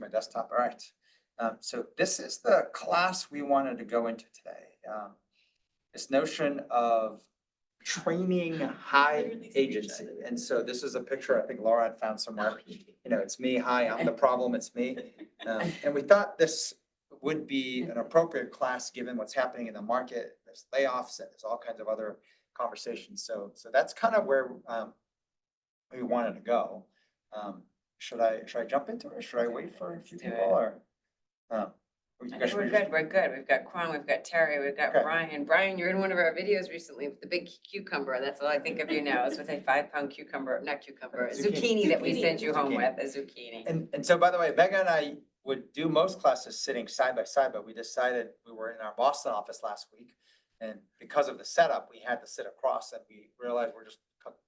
my desktop. All right. So this is the class we wanted to go into today. This notion of training high agency. And so this is a picture, I think Laura had found somewhere, it's me, hi, I'm the problem, it's me. And we thought this would be an appropriate class given what's happening in the market. There's layoffs and there's all kinds of other conversations. So that's kind of where we wanted to go. Should I jump into it or should I wait for a few people or? We're good. We've got Kwon, we've got Terry, we've got Brian. Brian, you're in one of our videos recently with the big cucumber. That's all I think of you now. It's with a 5-pound cucumber, not cucumber, zucchini that we sent you home with, a zucchini. And so, by the way, Megan and I would do most classes sitting side by side, but we decided we were in our Boston office last week. And because of the setup, we had to sit across and we realized we're just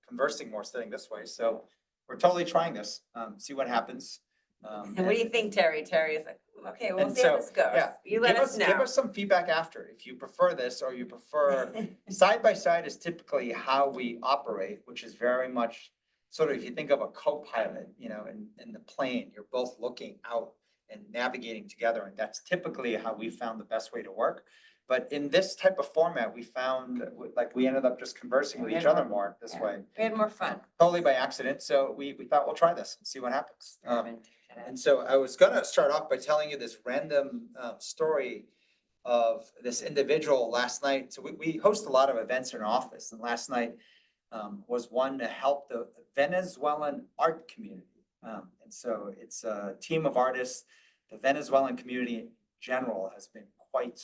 conversing more sitting this way. So we're totally trying this, see what happens. And what do you think, Terry? Terry is like, okay, we'll see how this goes. Yeah, you let us know. Give us some feedback after if you prefer this or you prefer side by side is typically how we operate, which is very much sort of if you think of a co-pilot, in the plane, you're both looking out and navigating together, and that's typically how we found the best way to work. But in this type of format, we found like we ended up just conversing with each other more this way. We had more fun. Totally by accident. So we thought we'll try this and see what happens. And so I was going to start off by telling you this random story of this individual last night. So we host a lot of events in our office, and last night was one to help the Venezuelan art community. And so it's a team of artists. The Venezuelan community in general has been quite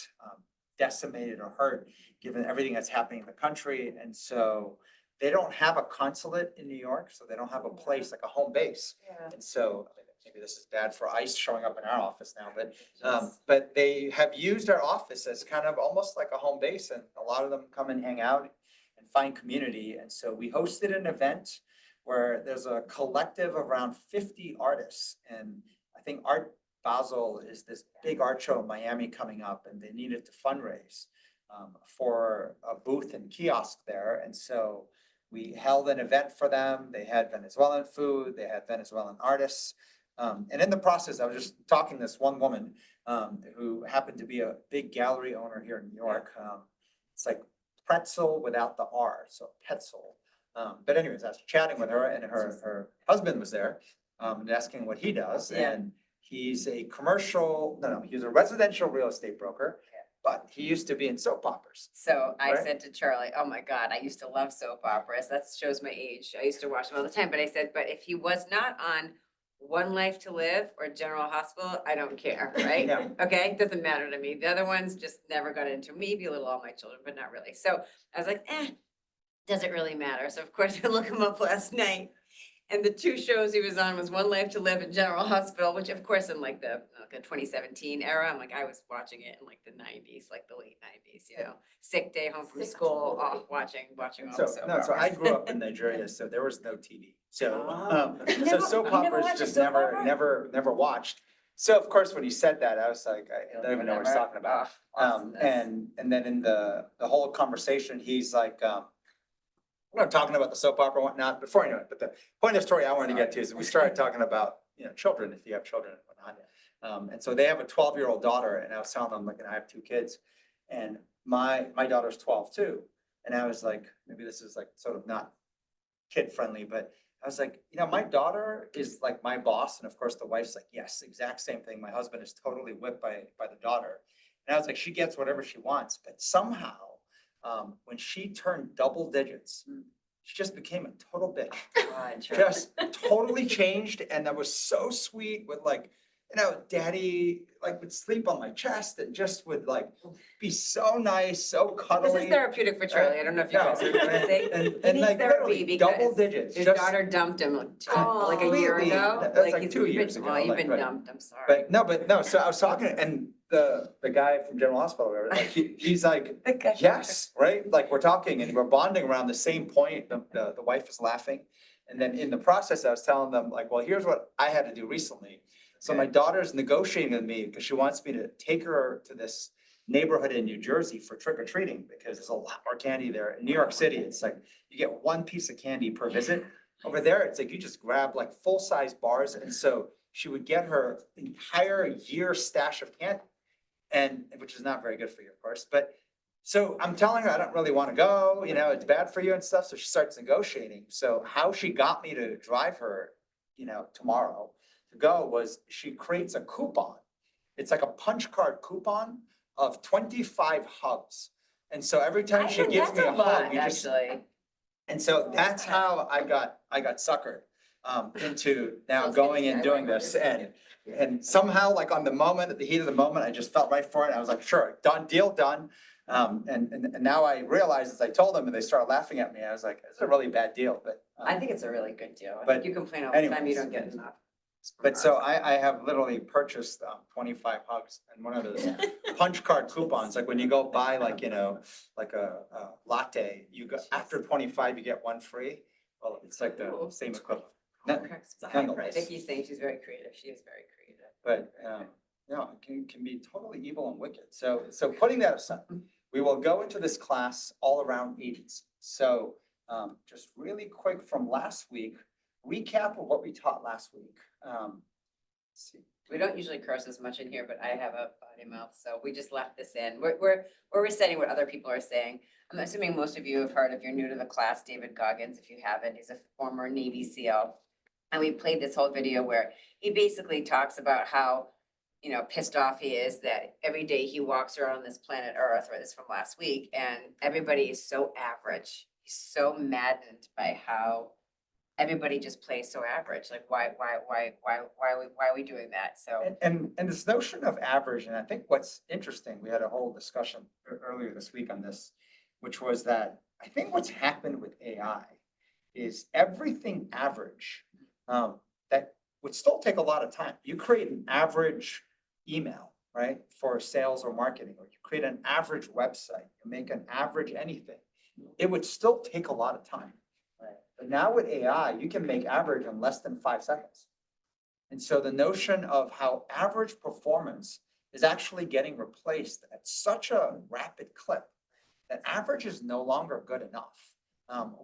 decimated or hurt given everything that's happening in the country. And so they don't have a consulate in New York, so they don't have a place like a home base. Yeah. And so maybe this is bad for ICE showing up in our office now, but they have used our office as kind of almost like a home base, and a lot of them come and hang out and find community. And so we hosted an event where there's a collective of around 50 artists, and I think Art Basel is this big art show in Miami coming up, and they needed to fundraise for a booth and kiosk there. And so we held an event for them. They had Venezuelan food, they had Venezuelan artists. And in the process, I was just talking to this one woman who happened to be a big gallery owner here in New York. It's like pretzel without the R, so Petzel. But anyways, I was chatting with her, and her husband was there and asking what he does. Yeah. And he's a he's a residential real estate broker, but he used to be in soap operas. So I said to Charlie, oh my God, I used to love soap operas. That shows my age. I used to watch them all the time. But I said, but if he was not on One Life to Live or General Hospital, I don't care, right? Yeah. Okay, it doesn't matter to me. The other ones just never got into, maybe a little All My Children, but not really. So I was like, does it really matter? So of course I look him up last night. And the two shows he was on was One Life to Live and General Hospital, which of course in like the 2017 era, I'm like, I was watching it in like the 90s, like the late 90s, sick day home from school, off watching all the soap operas. So I grew up in Nigeria, so there was no TV. So So soap operas just never watched. So of course, when he said that, I was like, I don't even know what he's talking about. And then in the whole conversation, he's like, we're not talking about the soap opera and whatnot before I know it, but the point of the story I wanted to get to is we started talking about, children, if you have children and whatnot. And so they have a 12-year-old daughter, and I was telling them, like, and I have 2 kids, and my daughter's 12 too. And I was like, maybe this is like sort of not kid friendly, but I was like, my daughter is like my boss. And of course the wife's like, yes, exact same thing. My husband is totally whipped by the daughter. And I was like, she gets whatever she wants, but somehow, when she turned double digits, she just became a total bitch. Just totally changed. And that was so sweet with like, daddy like would sleep on my chest and just would like be so nice, so cuddly. This is therapeutic for Charlie. I don't know if you guys are gonna say. And like literally double digits. His daughter dumped him like a year ago. That's like 2 years ago. Well, you've been dumped, I'm sorry. But no, so I was talking, and the guy from General Hospital, like, he's like, yes, right? Like we're talking and we're bonding around the same point. The wife is laughing. And then in the process, I was telling them like, well, here's what I had to do recently. So my daughter's negotiating with me because she wants me to take her to this neighborhood in New Jersey for trick-or-treating because there's a lot more candy there. In New York City, it's like you get 1 piece of candy per visit. Over there, it's like you just grab like full-size bars. And so she would get her entire year stash of candy. And, which is not very good for you, of course, but, so I'm telling her, I don't really want to go, you know, it's bad for you and stuff, so she starts negotiating. So how she got me to drive her, you know, tomorrow to go was she creates a coupon. It's like a punch card coupon of 25 hugs. And so every time she gives me a hug, you just, Actually. and so that's how I got suckered into now going and doing this. And somehow, like on the moment, at the heat of the moment, I just felt right for it. I was like, sure, done, deal done. And now I realize, as I told them and they started laughing at me, I was like, it's a really bad deal, but. I think it's a really good deal. I but think you complain all the time, you anyways. don't get enough. But so I have literally purchased 25 hugs and one of those punch card coupons, like when you go buy like, you know, like a latte, you go, after 25, you get one free. Well, it's like the same equivalent. Nonetheless. Vicky's saying she's very creative. She is very creative. But, you know, it can be totally evil and wicked. So putting that aside, we will go into this class all around 80s. So just really quick from last week, recap of what we taught last week. Let's see. We don't usually curse as much in here, but I have a potty mouth, so we just left this in. We're reciting what other people are saying. I'm assuming most of you have heard, if you're new to the class, David Goggins. If you haven't, he's a former Navy SEAL. And we played this whole video where he basically talks about how, you know, pissed off he is that every day he walks around on this planet Earth, or this from last week, and everybody is so average. He's so maddened by how everybody just plays so average. Like, why are we doing that? So. And this notion of average, and I think what's interesting, we had a whole discussion earlier this week on this, which was that I think what's happened with AI is everything average that would still take a lot of time. You create an average email, right, for sales or marketing, or you create an average website, you make an average anything, it would still take a lot of time. But now with AI, you can make average in less than 5 seconds. And so the notion of how average performance is actually getting replaced at such a rapid clip that average is no longer good enough.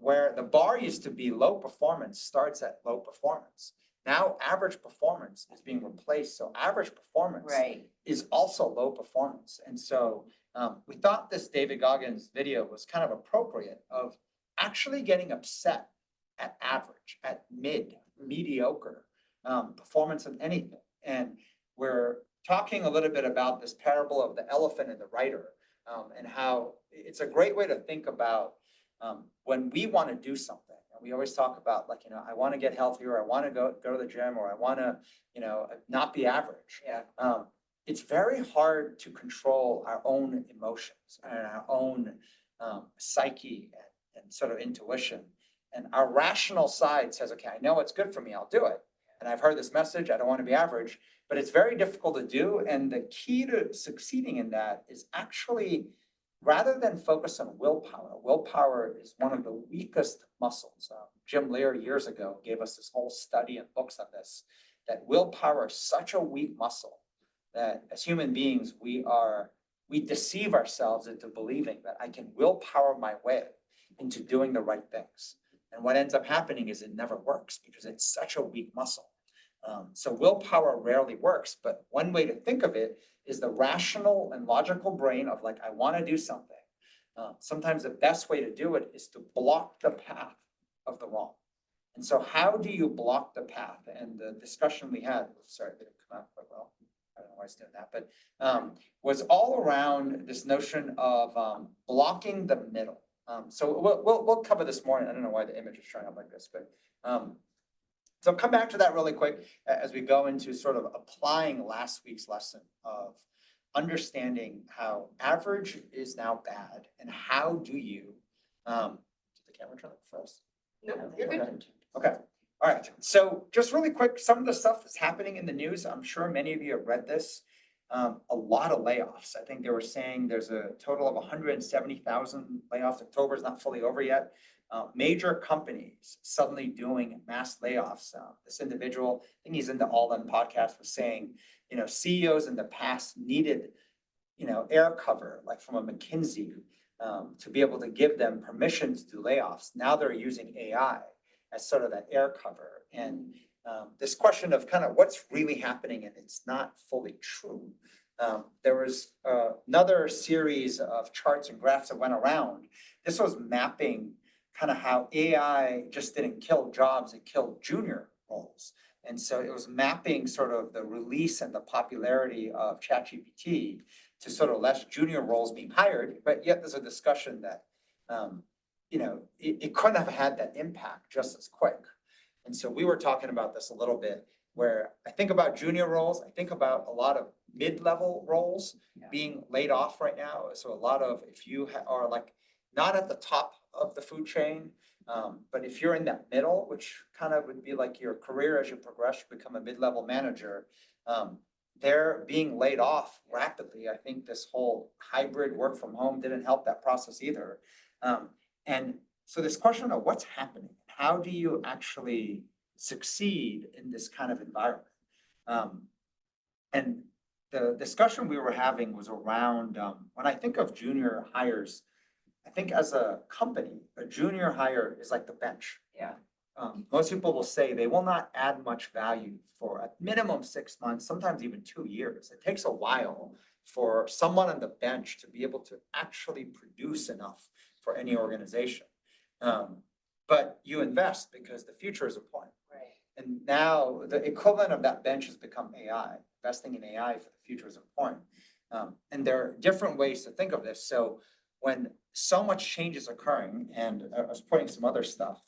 Where the bar used to be low performance starts at low performance. Now average performance is being replaced. So average performance is also low performance. And so we thought this David Goggins video was kind of appropriate of actually getting upset at average, at mediocre performance of anything. And we're talking a little bit about this parable of the elephant and the rider, and how it's a great way to think about when we want to do something. And we always talk about, like, you know, I want to get healthier, I want to go to the gym, or I want to, you know, not be average. It's very hard to control our own emotions and our own psyche and sort of intuition. And our rational side says, okay, I know what's good for me, I'll do it. And I've heard this message, I don't want to be average, but it's very difficult to do. And the key to succeeding in that is actually, rather than focus on willpower is one of the weakest muscles. Jim Lear years ago gave us this whole study and books on this, that willpower is such a weak muscle that as human beings, we deceive ourselves into believing that I can willpower my way into doing the right things. And what ends up happening is it never works because it's such a weak muscle. So willpower rarely works, but one way to think of it is the rational and logical brain of, like, I want to do something. Sometimes the best way to do it is to block the path of the wrong. And so how do you block the path? And the discussion we had, sorry, it didn't come out quite well. I don't know why I was doing that, but was all around this notion of blocking the middle. So we'll cover this more. I don't know why the image is showing up like this, but so come back to that really quick as we go into sort of applying last week's lesson of understanding how average is now bad, and how do you, did the camera turn up first? No, you're good. Okay. All right. So just really quick, some of the stuff that's happening in the news, I'm sure many of you have read this. A lot of layoffs. I think they were saying there's a total of 170,000 layoffs. October is not fully over yet. Major companies suddenly doing mass layoffs. This individual, I think he's in the All In podcast, was saying, you know, CEOs in the past needed, you know, air cover, like from a McKinsey, to be able to give them permission to do layoffs. Now they're using AI as sort of that air cover. And this question of kind of what's really happening, and it's not fully true. There was another series of charts and graphs that went around. This was mapping kind of how AI just didn't kill jobs, it killed junior roles. And so it was mapping sort of the release and the popularity of ChatGPT to sort of less junior roles being hired, but yet there's a discussion that, it couldn't have had that impact just as quick. And so we were talking about this a little bit, where I think about junior roles, I think about a lot of mid-level roles being laid off right now. So a lot of, if you are like not at the top of the food chain, but if you're in that middle, which kind of would be like your career as you progress, you become a mid-level manager, they're being laid off rapidly. I think this whole hybrid work from home didn't help that process either. And so this question of what's happening, how do you actually succeed in this kind of environment? And the discussion we were having was around, when I think of junior hires, I think as a company, a junior hire is like the bench. Yeah. Most people will say they will not add much value for at minimum 6 months, sometimes even 2 years. It takes a while for someone on the bench to be able to actually produce enough for any organization. But you invest because the future is important. Right. And now the equivalent of that bench has become AI. Investing in AI for the future is important. And there are different ways to think of this. So when so much change is occurring, and I was putting some other stuff,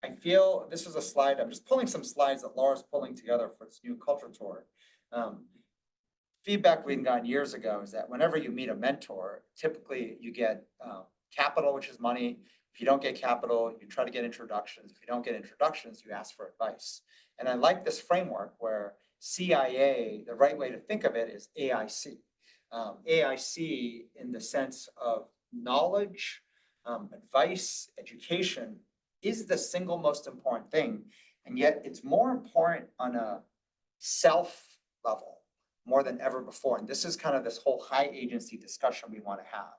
I feel this is a slide, I'm just pulling some slides that Laura's pulling together for this new culture tour. Feedback we'd gotten years ago is that whenever you meet a mentor, typically you get capital, which is money. If you don't get capital, you try to get introductions. If you don't get introductions, you ask for advice. And I like this framework where CIA, the right way to think of it is AIC. AIC in the sense of knowledge, advice, education is the single most important thing. And yet it's more important on a self level more than ever before. And this is kind of this whole high agency discussion we want to have.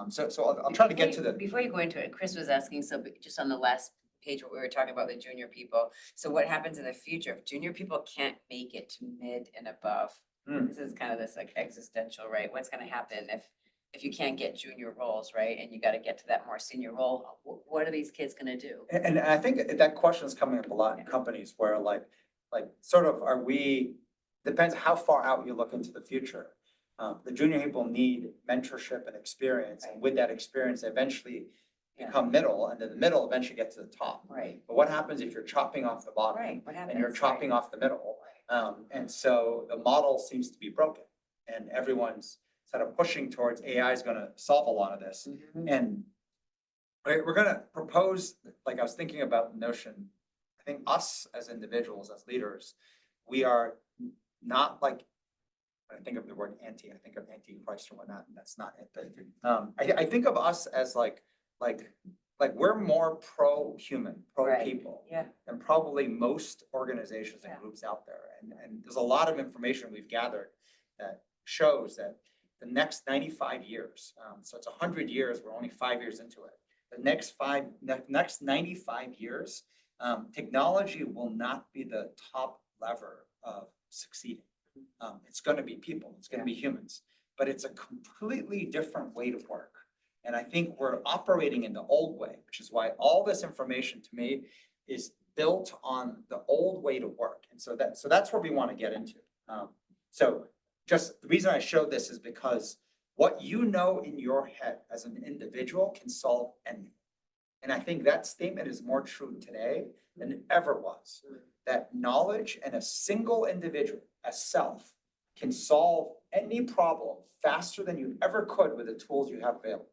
So I'll try to get to the. Before you go into it, Chris was asking, so just on the last page, what we were talking about the junior people. So what happens in the future if junior people can't make it to mid and above? This is kind of this like existential, right? What's going to happen if you can't get junior roles, right? And you got to get to that more senior role. What are these kids going to do? And I think that question is coming up a lot in companies where like sort of depends how far out you look into the future. The junior people need mentorship and experience, and with that experience, they eventually become middle, and then the middle eventually gets to the top. Right. But what happens if you're chopping off the bottom? Right. What happens? And you're chopping off the middle? And so the model seems to be broken, and everyone's sort of pushing towards AI is going to solve a lot of this. And we're going to propose, like I was thinking about the notion, I think us as individuals, as leaders, we are not like, when I think of the word anti, I think of anti-Christ or whatnot, and that's not it. But I think of us as like we're more pro-human, pro-people, than probably most organizations and groups out there. And there's a lot of information we've gathered that shows that the next 95 years, so it's 100 years, we're only 5 years into it. The next 95 years, technology will not be the top lever of succeeding. It's going to be people, it's going to be humans, but it's a completely different way to work. And I think we're operating in the old way, which is why all this information to me is built on the old way to work. And so that's where we want to get into. So just the reason I showed this is because what you know in your head as an individual can solve anything. And I think that statement is more true today than it ever was. That knowledge and a single individual as self can solve any problem faster than you ever could with the tools you have available.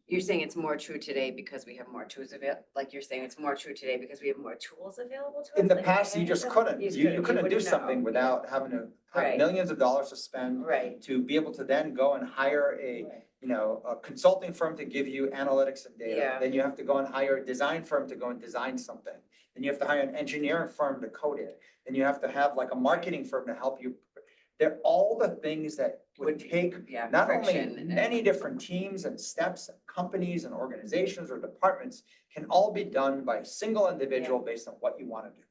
You're saying it's more true today because we have more tools available? Like you're saying it's more true today because we have more tools available to us? In the past, you just couldn't. You couldn't do something without having to have millions of dollars to spend to be able to then go and hire a consulting firm to give you analytics and data. Then you have to go and hire a design firm to go and design something. Then you have to hire an engineering firm to code it. Then you have to have like a marketing firm to help you. They're all the things that would take not only many different teams and steps and companies and organizations or departments can all be done by a single individual based on what you want to do.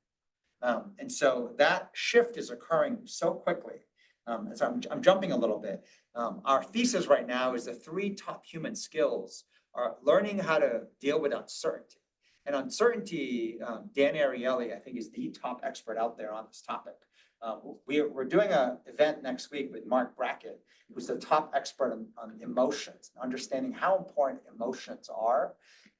And so that shift is occurring so quickly. And so I'm jumping a little bit. Our thesis right now is the 3 top human skills are learning how to deal with uncertainty. And uncertainty, Dan Ariely, I think, is the top expert out there on this topic. We're doing an event next week with Marc Brackett, who's the top expert on emotions, understanding how important emotions are.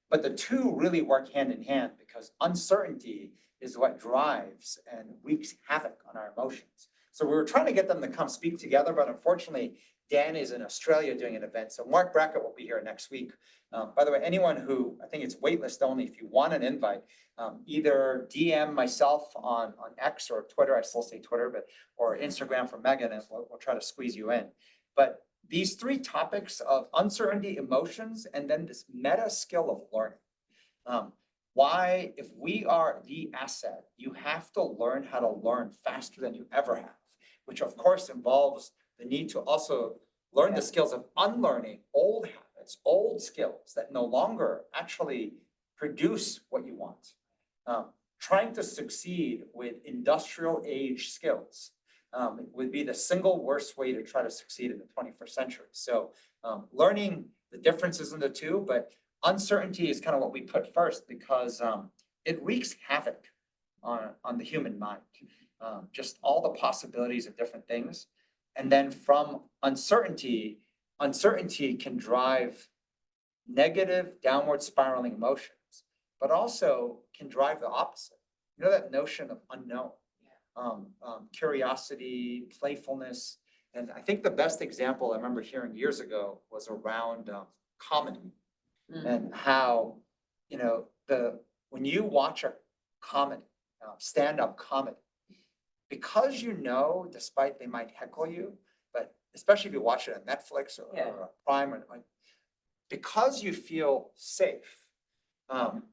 But the two really work hand in hand because uncertainty is what drives and wreaks havoc on our emotions. So we were trying to get them to come speak together, but unfortunately, Dan is in Australia doing an event. So Marc Brackett will be here next week. By the way, anyone who, I think it's waitlist only, if you want an invite, either DM myself on X or Twitter, I still say Twitter, but or Instagram for Megan, and we'll try to squeeze you in. But these 3 topics of uncertainty, emotions, and then this meta skill of learning. Why, if we are the asset, you have to learn how to learn faster than you ever have, which of course involves the need to also learn the skills of unlearning old habits, old skills that no longer actually produce what you want. Trying to succeed with industrial age skills would be the single worst way to try to succeed in the 21st century. So learning the differences in the two, but uncertainty is kind of what we put first because it wreaks havoc on the human mind. Just all the possibilities of different things. And then from uncertainty can drive negative downward spiraling emotions, but also can drive the opposite. You know, that notion of unknown, curiosity, playfulness. And I think the best example I remember hearing years ago was around comedy and how, you know, when you watch a comedy, stand-up comedy, because you know, despite they might heckle you, but especially if you watch it on Netflix or Prime, or because you feel safe,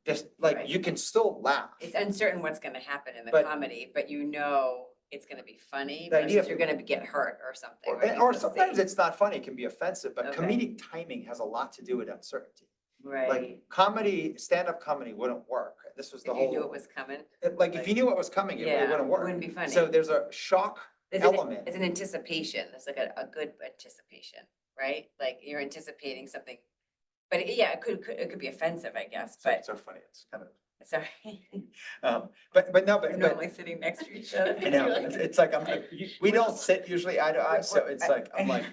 just like you can still laugh. It's uncertain what's gonna happen in the But- comedy, but you know it's gonna be funny, The idea versus you're gonna get hurt or something. Or sometimes it's not funny, it can be offensive, but Okay. comedic timing has a lot to do with uncertainty. Right, Like comedy, stand-up comedy wouldn't work. This was the if you whole. knew it was coming. Like if you knew what was coming, it Yeah, wouldn't it work. wouldn't be funny. So there's a shock element. It's an anticipation, it's like a good anticipation, right? Like you're anticipating something. But it could be offensive, I guess, So but it's so funny, it's kind of, sorry. but no, We're but normally sitting next to each other. I know, it's like, we don't sit usually eye to eye, so it's like, I'm like,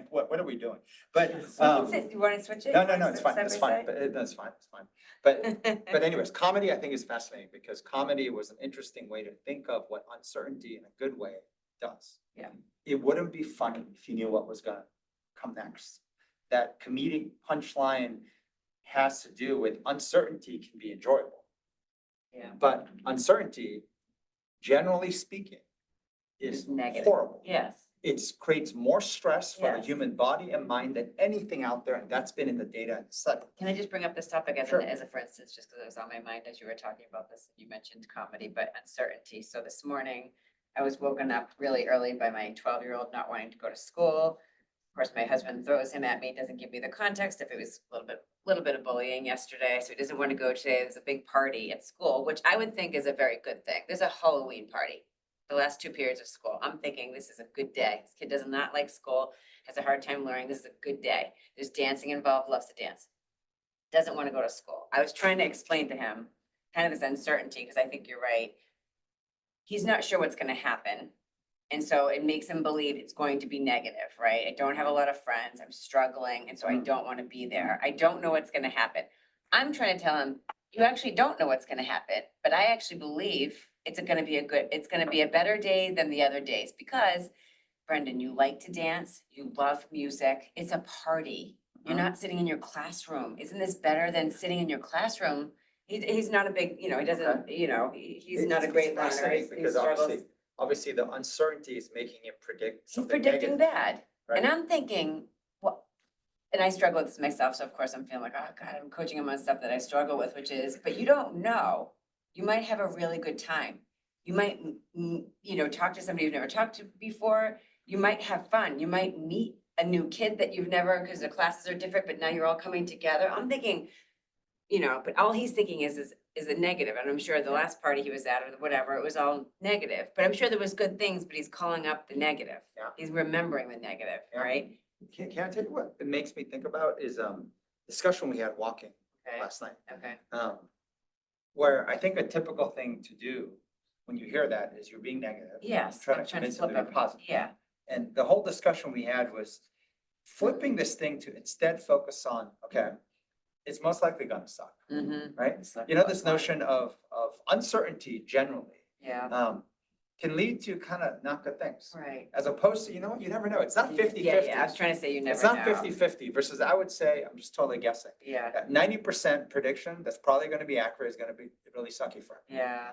what are we doing? But, You wanna switch it? no, You wanna it's sit fine, side it's by fine, side? but that's fine, it's fine. But anyways, comedy I think is fascinating because comedy was an interesting way to think of what uncertainty in a good way does. Yeah. It wouldn't be funny if you knew what was gonna come next. That comedic punchline has to do with uncertainty can be enjoyable. Yeah. But uncertainty, generally speaking, is It's negative. horrible. Yes. It creates more stress for the Yes. human body and mind than anything out there, and that's been in the data and study. Can I just bring up this topic Sure. as a for instance, just because it was on my mind as you were talking about this, and you mentioned comedy, but uncertainty. So this morning, I was woken up really early by my 12-year-old not wanting to go to school. Of course, my husband throws him at me, doesn't give me the context if it was a little bit of bullying yesterday, so he doesn't want to go today. There's a big party at school, which I would think is a very good thing. There's a Halloween party the last 2 periods of school. I'm thinking this is a good day. This kid does not like school, has a hard time learning. This is a good day. There's dancing involved, loves to dance. Doesn't want to go to school. I was trying to explain to him kind of this uncertainty, because I think you're right. He's not sure what's going to happen. And so it makes him believe it's going to be negative, right? I don't have a lot of friends. I'm struggling. And so I don't want to be there. I don't know what's going to happen. I'm trying to tell him, you actually don't know what's going to happen, but I actually believe it's going to be a better day than the other days because Brendan, you like to dance, you love music. It's a party. You're not sitting in your classroom. Isn't this better than sitting in your classroom? He's not a big, he doesn't, he's not a great learner. Fascinating He because struggles. obviously the uncertainty is making him predict He's something predicting negative. bad. Right. And I'm thinking, what? And I struggle with this myself. So of course I'm feeling like, oh God, I'm coaching him on stuff that I struggle with, which is, but you don't know. You might have a really good time. You might, talk to somebody you've never talked to before. You might have fun. You might meet a new kid that you've never, because the classes are different, but now you're all coming together. I'm thinking, you know, but all he's thinking is a negative. And I'm sure the last party he was at or whatever, it was all negative. But I'm sure there was good things, but he's calling up the negative. Yeah. He's remembering the negative, Yeah. right? Can I tell you what it makes me think about is, discussion we had walking Okay, last night. okay. Where I think a typical thing to do when you hear that is you're being negative. Yes, Trying I'm to trying to convince them flip to it. be positive. Yeah, And the whole discussion we had was flipping this thing to instead focus on, okay, it's most likely gonna suck, mm-hmm. right? You know, this notion of uncertainty generally, Yeah, can lead to kind of not good things. right. As opposed to, you know what, you never know. It's not 50-50. Yeah, I was trying to say you never It's know. not 50-50 versus I would say, I'm just totally guessing. Yeah, 90% prediction that's probably gonna be accurate is gonna be really sucky for him. yeah,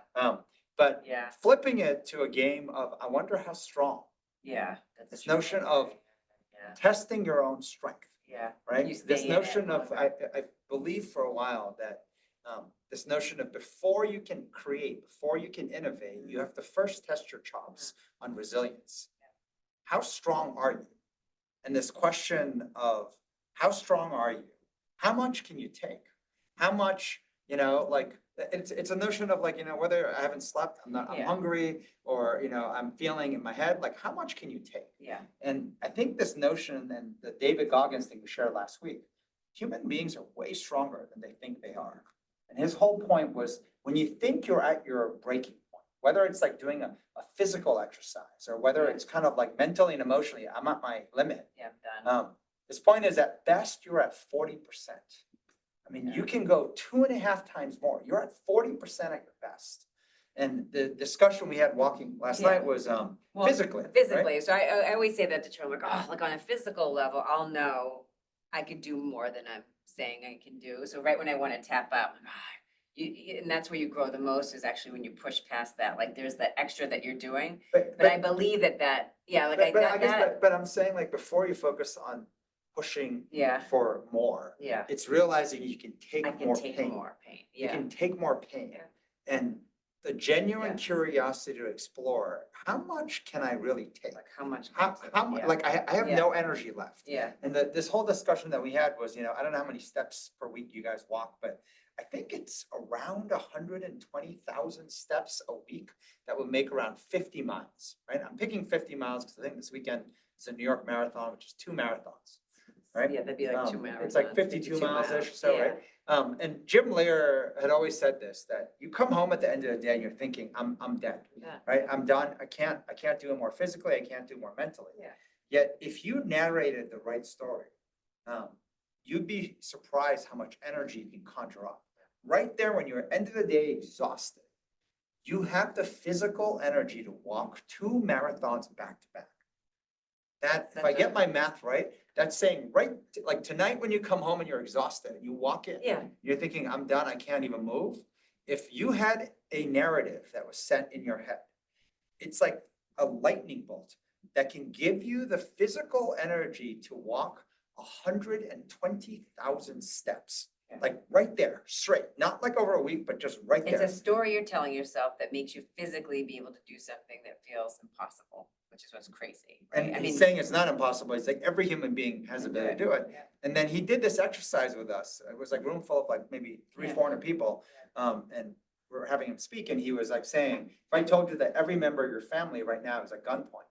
But yeah, flipping it to a game of, I wonder how strong, yeah. that's this true. notion of Yeah, testing your own strength, yeah. right? You stay This in it notion of, longer. I believe for a while that, this notion of before you can create, before you can innovate, you have to first test your chops on resilience. How strong are you? And this question of how strong are you? How much can you take? How much, you know, like, it's a notion of like, you know, whether I haven't slept, I'm Yeah. hungry, or, you know, I'm feeling in my head, like, how much can you take? Yeah, And I think this notion and the David Goggins thing we shared last week, human beings are way stronger than they think they are. And his whole point was when you think you're at your breaking point, whether it's like doing a physical exercise or whether Yeah. it's kind of like mentally and emotionally, I'm at my limit. yeah, I'm done. His point is at best, you're at 40%. I mean, Yeah. you can go 2.5 times more. You're at 40% at your best. And the discussion we had walking last Yeah. night was Well, physically, right? Physically, so I always say that to children, like, oh, like on a physical level, I'll know I could do more than I'm saying I can do. So right when I want to tap out, I'm like, and that's where you grow the most is actually when you push past that, like there's that extra that you're doing. But I believe that, yeah, like But I that, guess, but I'm saying like before you focus on pushing yeah, for more, yeah, it's realizing you can I take can more take pain. more pain, You yeah, can take more pain. Yeah. And the genuine Yeah. curiosity to explore, how much can I really take? like how much. How, Yeah. like I have Yeah. no energy left. Yeah, And this whole discussion that we had was, you know, I don't know how many steps per week you guys walk, but I think it's around 120,000 steps a week that would make around 50 miles, right? I'm picking 50 miles because I think this weekend is a New York Marathon, which is 2 marathons, right? yeah, that'd be like 2 marathons. It's like 52 miles-ish, so, yeah. right? And Jim Lear had always said this, that you come home at the end of the day and you're thinking, I'm dead, Yeah. right? I'm done. I can't do it more physically. I can't do more mentally. Yeah. Yet if you narrated the right story, you'd be surprised how much energy you can conjure up. Right there, when you're end of the day exhausted, you have the physical energy to walk 2 marathons back to back. That, if I get my math right, that's saying right, like tonight when you come home and you're exhausted and you walk in, Yeah, you're thinking, I'm done, I can't even move. If you had a narrative that was set in your head, it's like a lightning bolt that can give you the physical energy to walk 120,000 steps. Yeah. Like right there, straight, not like over a week, but just right it's there. a story you're telling yourself that makes you physically be able to do something that feels impossible, which is what's crazy, right? And I he's mean, saying it's not impossible. He's like, every human being has the ability to do it. Yeah. And then he did this exercise with us. It was like room full of like maybe 300-400 people. And we were having him speak and he was like saying, if I told you that every member of your family right now is at gunpoint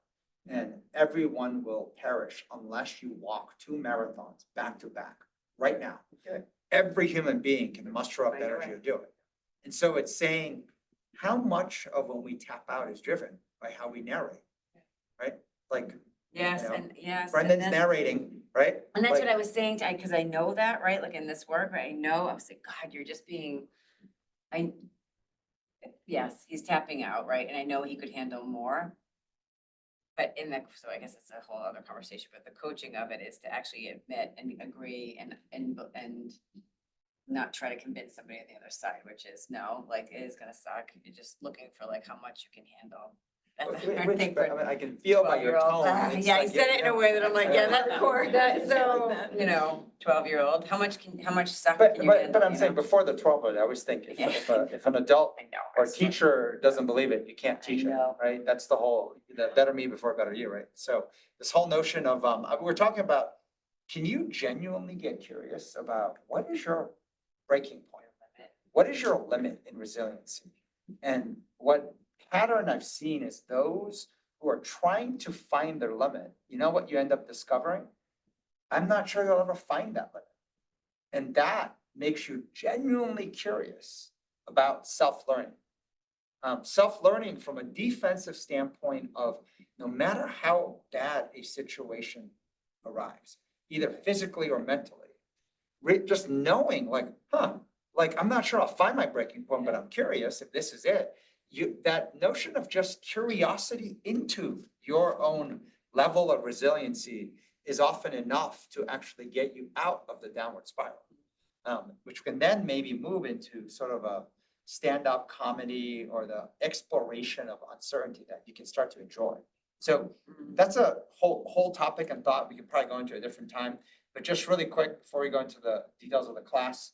and everyone will perish unless you walk 2 marathons back to back right now. Good. Every human being can muster up Right, you're energy right. to do it. And so it's saying how much of when we tap out is driven by how we narrate, right? Like yes, you know, and yes. Brendan's narrating, right? And that's Like, what I was saying, because I know that, right? Like in this work, right? I know, I was like, God, you're just being, yes, he's tapping out, right? And I know he could handle more. But so I guess it's a whole other conversation, but the coaching of it is to actually admit and agree and not try to convince somebody on the other side, which is no, like it is gonna suck. You're just looking for like how much you can handle. That's a hard thing but, for I mean, I can feel by your 12-year-old. tone. it's Yeah, like, he said it in a way that I'm like, yeah, that's core. So, But- you know, 12-year-old, how much suck can you handle? But I'm you saying know? before the 12, I always think if an adult I know. or a teacher doesn't believe it, you can't I teach it, know. right? That's the whole, the better me before better you, right? So this whole notion of, we're talking about, can you genuinely get curious about what is your breaking point? what is your limit in resiliency? And what pattern I've seen is those who are trying to find their limit, you know what you end up discovering? I'm not sure you'll ever find that limit. And that makes you genuinely curious about self-learning. Self-learning from a defensive standpoint of no matter how bad a situation arrives, either physically or mentally, just knowing like, like I'm not sure I'll find my breaking point, but I'm curious if this is it. That notion of just curiosity into your own level of resiliency is often enough to actually get you out of the downward spiral, which can then maybe move into sort of a stand-up comedy or the exploration of uncertainty that you can start to enjoy. So that's a whole topic and thought we could probably go into a different time. But just really quick before we go into the details of the class,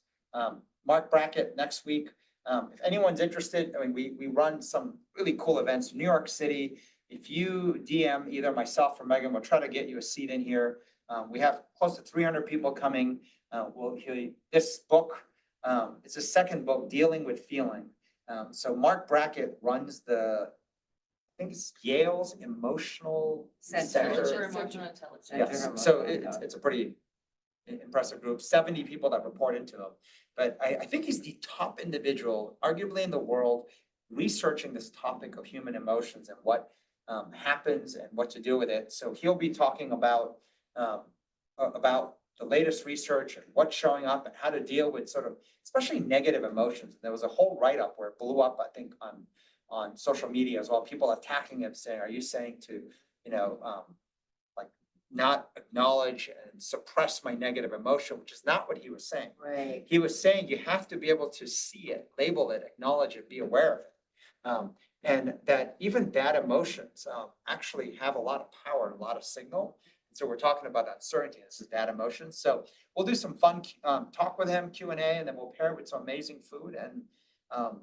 Marc Brackett next week. If anyone's interested, I mean, we run some really cool events in New York City. If you DM either myself or Megan, we'll try to get you a seat in here. We have close to 300 people coming. We'll hear this book. It's a second book, Dealing with Feeling. So Marc Brackett runs I think it's Yale's Emotional Center. Emotional intelligence. Yes, so it's a pretty impressive group, 70 people that report into them. But I think he's the top individual, arguably in the world, researching this topic of human emotions and what happens and what to do with it. So he'll be talking about the latest research and what's showing up and how to deal with sort of, especially negative emotions. There was a whole write-up where it blew up, I think, on social media as well, people attacking him saying, are you saying to, like not acknowledge and suppress my negative emotion, which is not what he was saying. Right. He was saying you have to be able to see it, label it, acknowledge it, be aware of it. And that even bad emotions actually have a lot of power and a lot of signal. So we're talking about uncertainty. This is bad emotions. So we'll do some fun talk with him, Q&A, and then we'll pair it with some amazing food and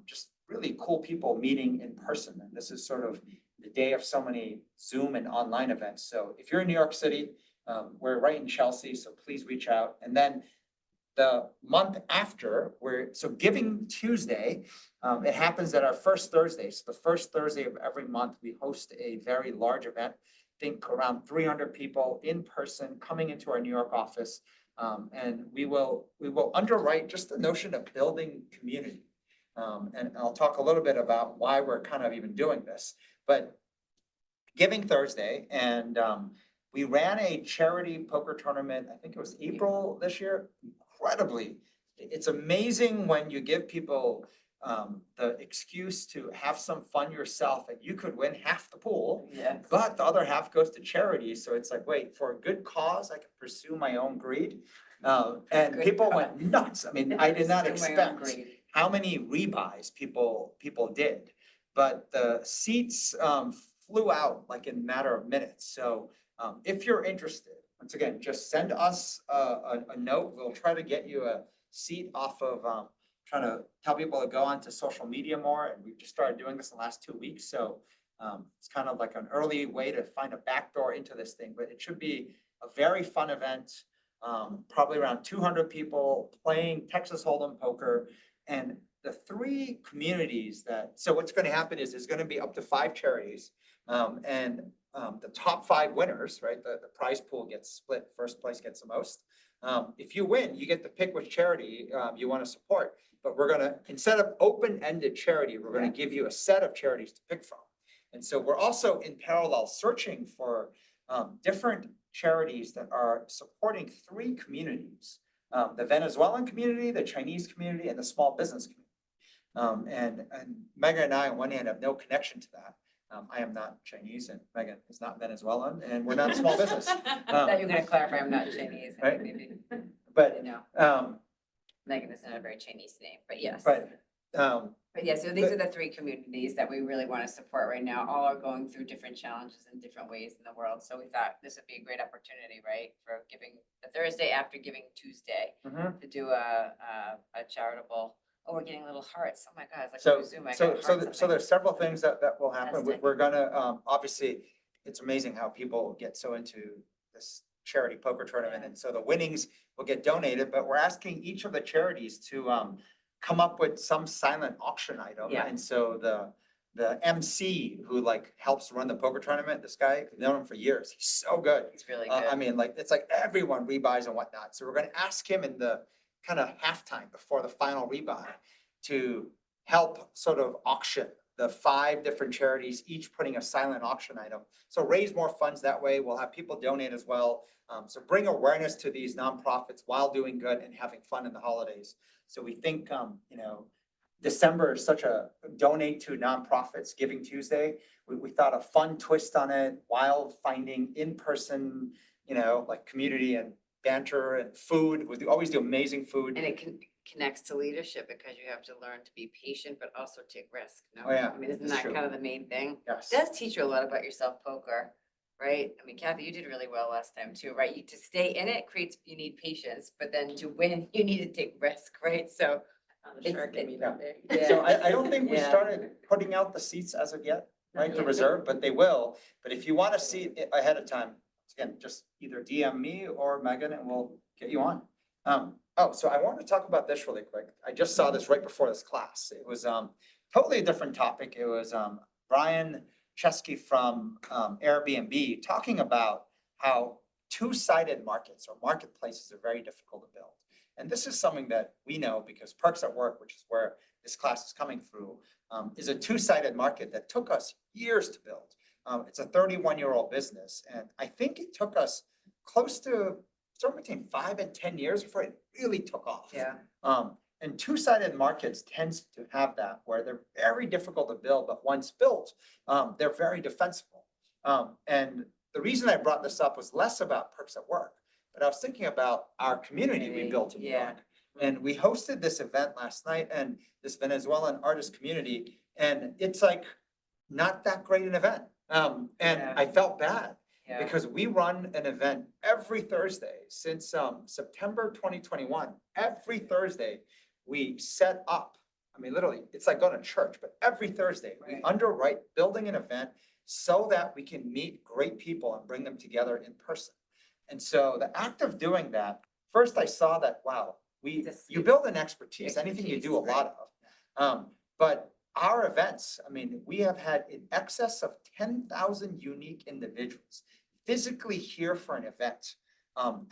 just really cool people meeting in person. And this is sort of the day of so many Zoom and online events. So if you're in New York City, we're right in Chelsea, so please reach out. And then the month after, so Giving Tuesday, it happens at our first Thursday. So the first Thursday of every month, we host a very large event. Think around 300 people in person coming into our New York office. And we will underwrite just the notion of building community. And I'll talk a little bit about why we're kind of even doing this. But Giving Thursday, and we ran a charity poker tournament, I think it was April this year. Incredibly, it's amazing when you give people the excuse to have some fun yourself, and you could win half the pool, Yes. but the other half goes to charity. So it's like, wait, for a good cause, I can pursue my own greed. And Good people cause. went nuts. I mean, I did not Pursue my own expect greed. how many rebuys people did, but the seats flew out like in a matter of minutes. So if you're interested, once again, just send us a note. We'll try to get you a seat off of trying to tell people to go onto social media more. And we've just started doing this in the last 2 weeks. So it's kind of like an early way to find a backdoor into this thing, but it should be a very fun event. Probably around 200 people playing Texas Hold'em poker. And the three communities so what's going to happen is there's going to be up to 5 charities. And the top 5 winners, right? The prize pool gets split. First place gets the most. If you win, you get to pick which charity you want to support. But we're going to, instead of open-ended charity, we're going to give you a set of charities to pick from. And so we're also in parallel searching for different charities that are supporting 3 communities. The Venezuelan community, the Chinese community, and the small business community. And Megan and I, on one hand, have no connection to that. I am not Chinese, and Megan is not Venezuelan, and we're not small business. I thought you were gonna clarify, I'm not Chinese. Right. Maybe. But, No, Megan is not a very Chinese name, but yes. but yeah, so these are the 3 communities that we really want to support right now. All are going through different challenges in different ways in the world. So we thought this would be a great opportunity, right? For Giving, the Thursday after Giving Tuesday, to do a charitable. Oh, we're getting little hearts. Oh my God, it's like so, Zoom. I got so hearts up there's several things that will happen. Fantastic. We're gonna, obviously, it's amazing how people get so into this charity poker tournament. And so the winnings will get donated, but we're asking each of the charities to come up with some silent auction item. Yeah. And so the MC who like helps run the poker tournament, this guy, I've known him for years. He's so good. It's really I good. mean, like, it's like everyone rebuys and whatnot. So we're gonna ask him in the kind of halftime before the final rebuy to help sort of auction the 5 different charities, each putting a silent auction item. So raise more funds that way. We'll have people donate as well. So bring awareness to these nonprofits while doing good and having fun in the holidays. So we think, you know, December is such a donate to nonprofits Giving Tuesday. We thought a fun twist on it while finding in-person, you know, like community and banter and food. We always do amazing food. And it connects to leadership because you have to learn to be patient, but also take risk. No? Oh, yeah, I mean, isn't that's that true. kind of the main thing? Yes. It does teach you a lot about yourself, poker, right? I mean, Kathy, you did really well last time too, right? To stay in it you need patience, but then to win, you need to take risk, right? So. Yeah. So I don't think we Yeah. started putting out the seats as of yet, right, Not the yet. reserve, but they will. But if you want a seat ahead of time, again, just either DM me or Megan and we'll get you on. So I wanted to talk about this really quick. I just saw this right before this class. It was totally a different topic. It was Brian Chesky from Airbnb talking about how two-sided markets or marketplaces are very difficult to build. And this is something that we know because Perks at Work, which is where this class is coming through, is a two-sided market that took us years to build. It's a 31-year-old business. And I think it took us close to somewhere between 5 and 10 years before it really took off. Yeah. And two-sided markets tends to have that where they're very difficult to build, but once built, they're very defensible. And the reason I brought this up was less about Perks at Work, but I was thinking about our community we built in New York. And we hosted this event last night and this Venezuelan artist community, and it's like not that great an event. And I felt bad because we run an event every Thursday since September 2021. Every Thursday we set up, I mean, literally, it's like going to church, but every Thursday we underwrite building an event so that we can meet great people and bring them together in person. And so the act of doing that, first I saw that, wow, you build an expertise, anything you do a lot of. But our events, I mean, we have had in excess of 10,000 unique individuals physically here for an event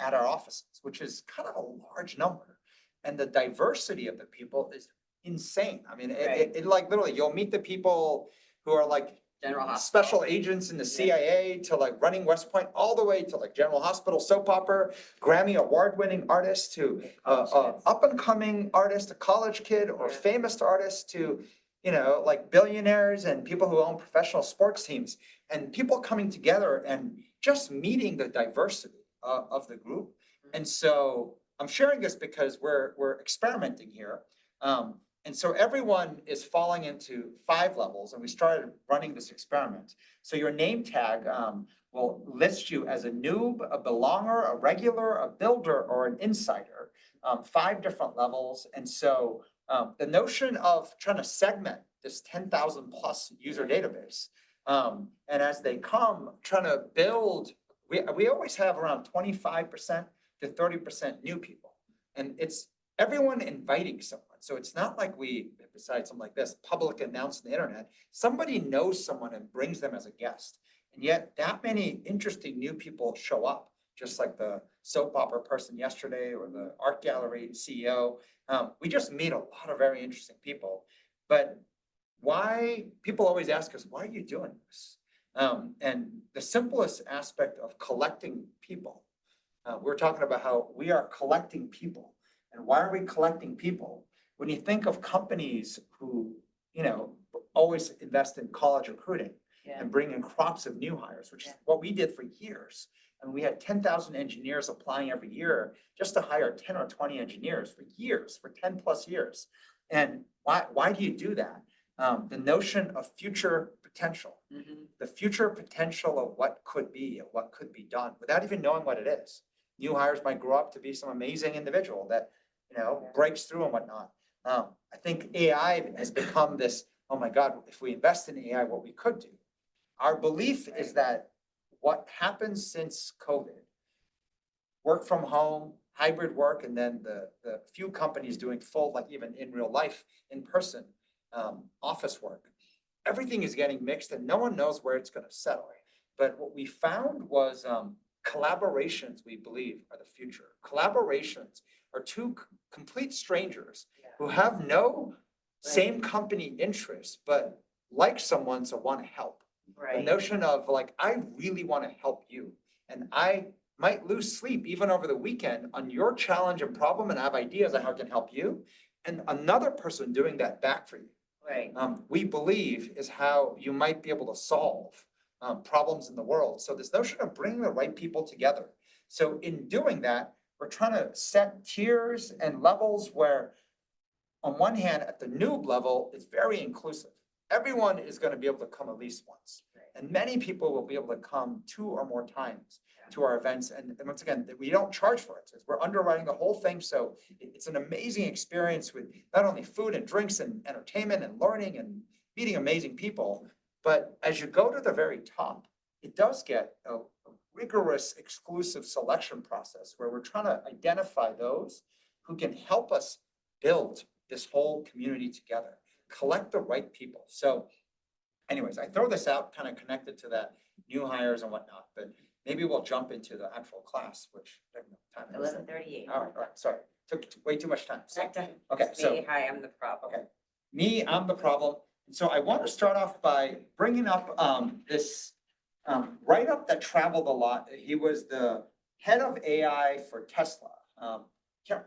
at our offices, which is kind of a large number. And the diversity of the people is insane. I mean, it like literally, you'll meet the people who are like General Hospital. Special agents in the CIA to like running West Point, all the way to like General Hospital soap opera, Grammy award-winning artist to up-and-coming artist, a college kid or famous artist to, you know, like billionaires and people who own professional sports teams, and people coming together and just meeting the diversity of the group. And so I'm sharing this because we're experimenting here. And so everyone is falling into 5 levels, and we started running this experiment. So your name tag will list you as a noob, a belonger, a regular, a builder, or an insider, 5 different levels. And so the notion of trying to segment this 10,000 plus user database, and as they come, trying to build, we always have around 25% to 30% new people. And it's everyone inviting someone. So it's not like we, besides something like this, public announced on the internet, somebody knows someone and brings them as a guest. And yet that many interesting new people show up, just like the soap opera person yesterday or the art gallery CEO. We just meet a lot of very interesting people. But why, people always ask us, why are you doing this? And the simplest aspect of collecting people, we're talking about how we are collecting people. And why are we collecting people? When you think of companies who, you know, always invest in college recruiting and bring in crops of new hires, which is what we did for years. And we had 10,000 engineers applying every year just to hire 10 or 20 engineers for years, for 10 plus years. And why do you do that? The notion of future potential, the future potential of what could be and what could be done without even knowing what it is. New hires might grow up to be some amazing individual that, you know, breaks through and whatnot. I think AI has become this, oh my God, if we invest in AI, what we could do. Our belief is that what happened since COVID, work from home, hybrid work, and then the few companies doing full, like even in real life, in person, office work. Everything is getting mixed and no one knows where it's going to settle. But what we found was collaborations, we believe, are the future. Collaborations are two complete strangers who have no same company interests, but like someone, so want to help. The notion of like, I really want to help you, and I might lose sleep even over the weekend on your challenge and problem, and I have ideas on how I can help you, and another person doing that back for you. We believe is how you might be able to solve problems in the world. So this notion of bringing the right people together. So in doing that, we're trying to set tiers and levels where, on one hand, at the noob level, it's very inclusive. Everyone is going to be able to come at least once. And many people will be able to come 2 or more times to our events. And once again, we don't charge for it. We're underwriting the whole thing. So it's an amazing experience with not only food and drinks and entertainment and learning and meeting amazing people, but as you go to the very top, it does get a rigorous exclusive selection process where we're trying to identify those who can help us build this whole community together, collect the right people. So anyways, I throw this out kind of connected to that new hires and whatnot, but maybe we'll jump into the actual class, which I don't know time is. 11:38. All right, sorry. Took way too much time. So, Back to okay, so me. Hi, I'm the problem. Okay. Me, I'm the problem. And so I want to start off by bringing up this write-up that traveled a lot. He was the head of AI for Tesla.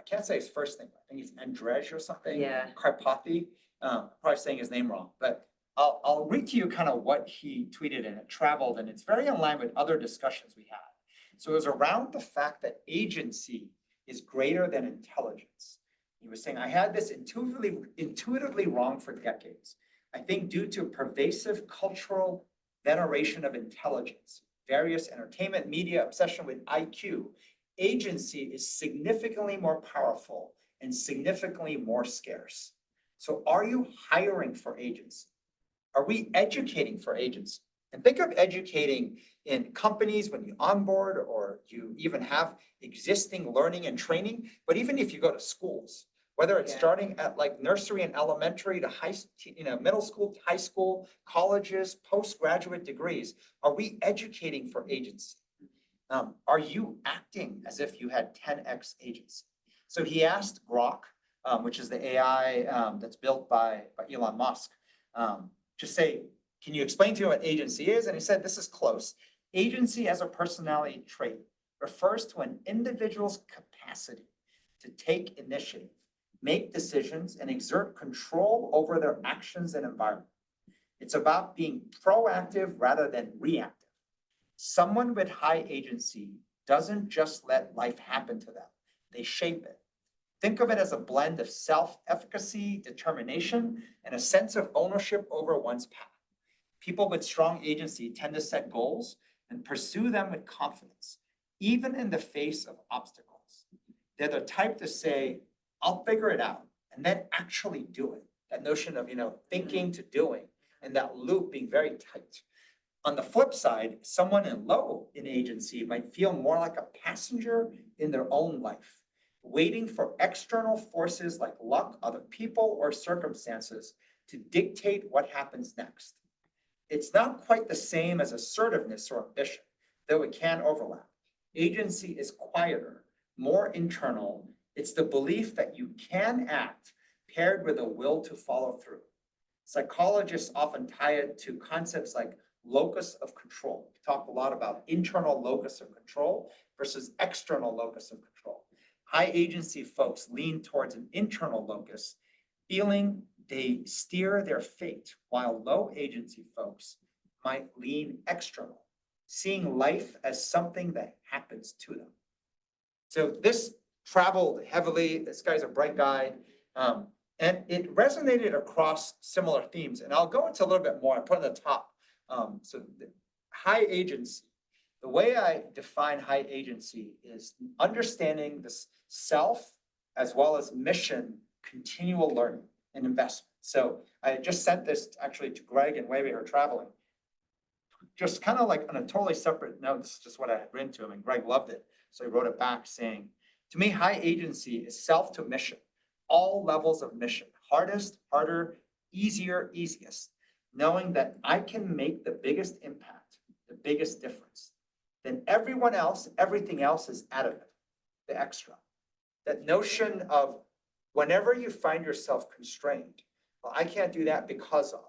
Can't say his first name. I think he's Andrej or something. Yeah. Karpathy. Probably saying his name wrong, but I'll read to you kind of what he tweeted, and it traveled, and it's very in line with other discussions we had. So it was around the fact that agency is greater than intelligence. He was saying, I had this intuitively wrong for decades. I think due to pervasive cultural veneration of intelligence, various entertainment, media, obsession with IQ, agency is significantly more powerful and significantly more scarce. So are you hiring for agency? Are we educating for agency? And think of educating in companies when you onboard, or you even have existing learning and training, but even if you go to schools, whether it's starting at like nursery and elementary to middle school, to high school, colleges, postgraduate degrees, are we educating for agency? Are you acting as if you had 10x agency? So he asked Grok, which is the AI that's built by Elon Musk, just say, can you explain to him what agency is? And he said, this is close. Agency as a personality trait refers to an individual's capacity to take initiative, make decisions, and exert control over their actions and environment. It's about being proactive rather than reactive. Someone with high agency doesn't just let life happen to them, they shape it. Think of it as a blend of self-efficacy, determination, and a sense of ownership over one's path. People with strong agency tend to set goals and pursue them with confidence, even in the face of obstacles. They're the type to say, I'll figure it out, and then actually do it. That notion of, thinking to doing, and that loop being very tight. On the flip side, someone low in agency might feel more like a passenger in their own life, waiting for external forces like luck, other people, or circumstances to dictate what happens next. It's not quite the same as assertiveness or ambition, though it can overlap. Agency is quieter, more internal. It's the belief that you can act paired with a will to follow through. Psychologists often tie it to concepts like locus of control. We talk a lot about internal locus of control versus external locus of control. High agency folks lean towards an internal locus, feeling they steer their fate, while low agency folks might lean external, seeing life as something that happens to them. So this traveled heavily. This guy's a bright guy. And it resonated across similar themes. And I'll go into a little bit more. I put on the top. So the high agency, the way I define high agency is understanding this self as well as mission, continual learning and investment. So I just sent this actually to Greg and Wei are traveling. Just kind of like on a totally separate note, this is just what I had written to him, and Greg loved it. So he wrote it back saying, To me, high agency is self to mission, all levels of mission, hardest, harder, easier, easiest, knowing that I can make the biggest impact, the biggest difference. Then everyone else, everything else is additive, the extra. That notion of whenever you find yourself constrained, well, I can't do that because of,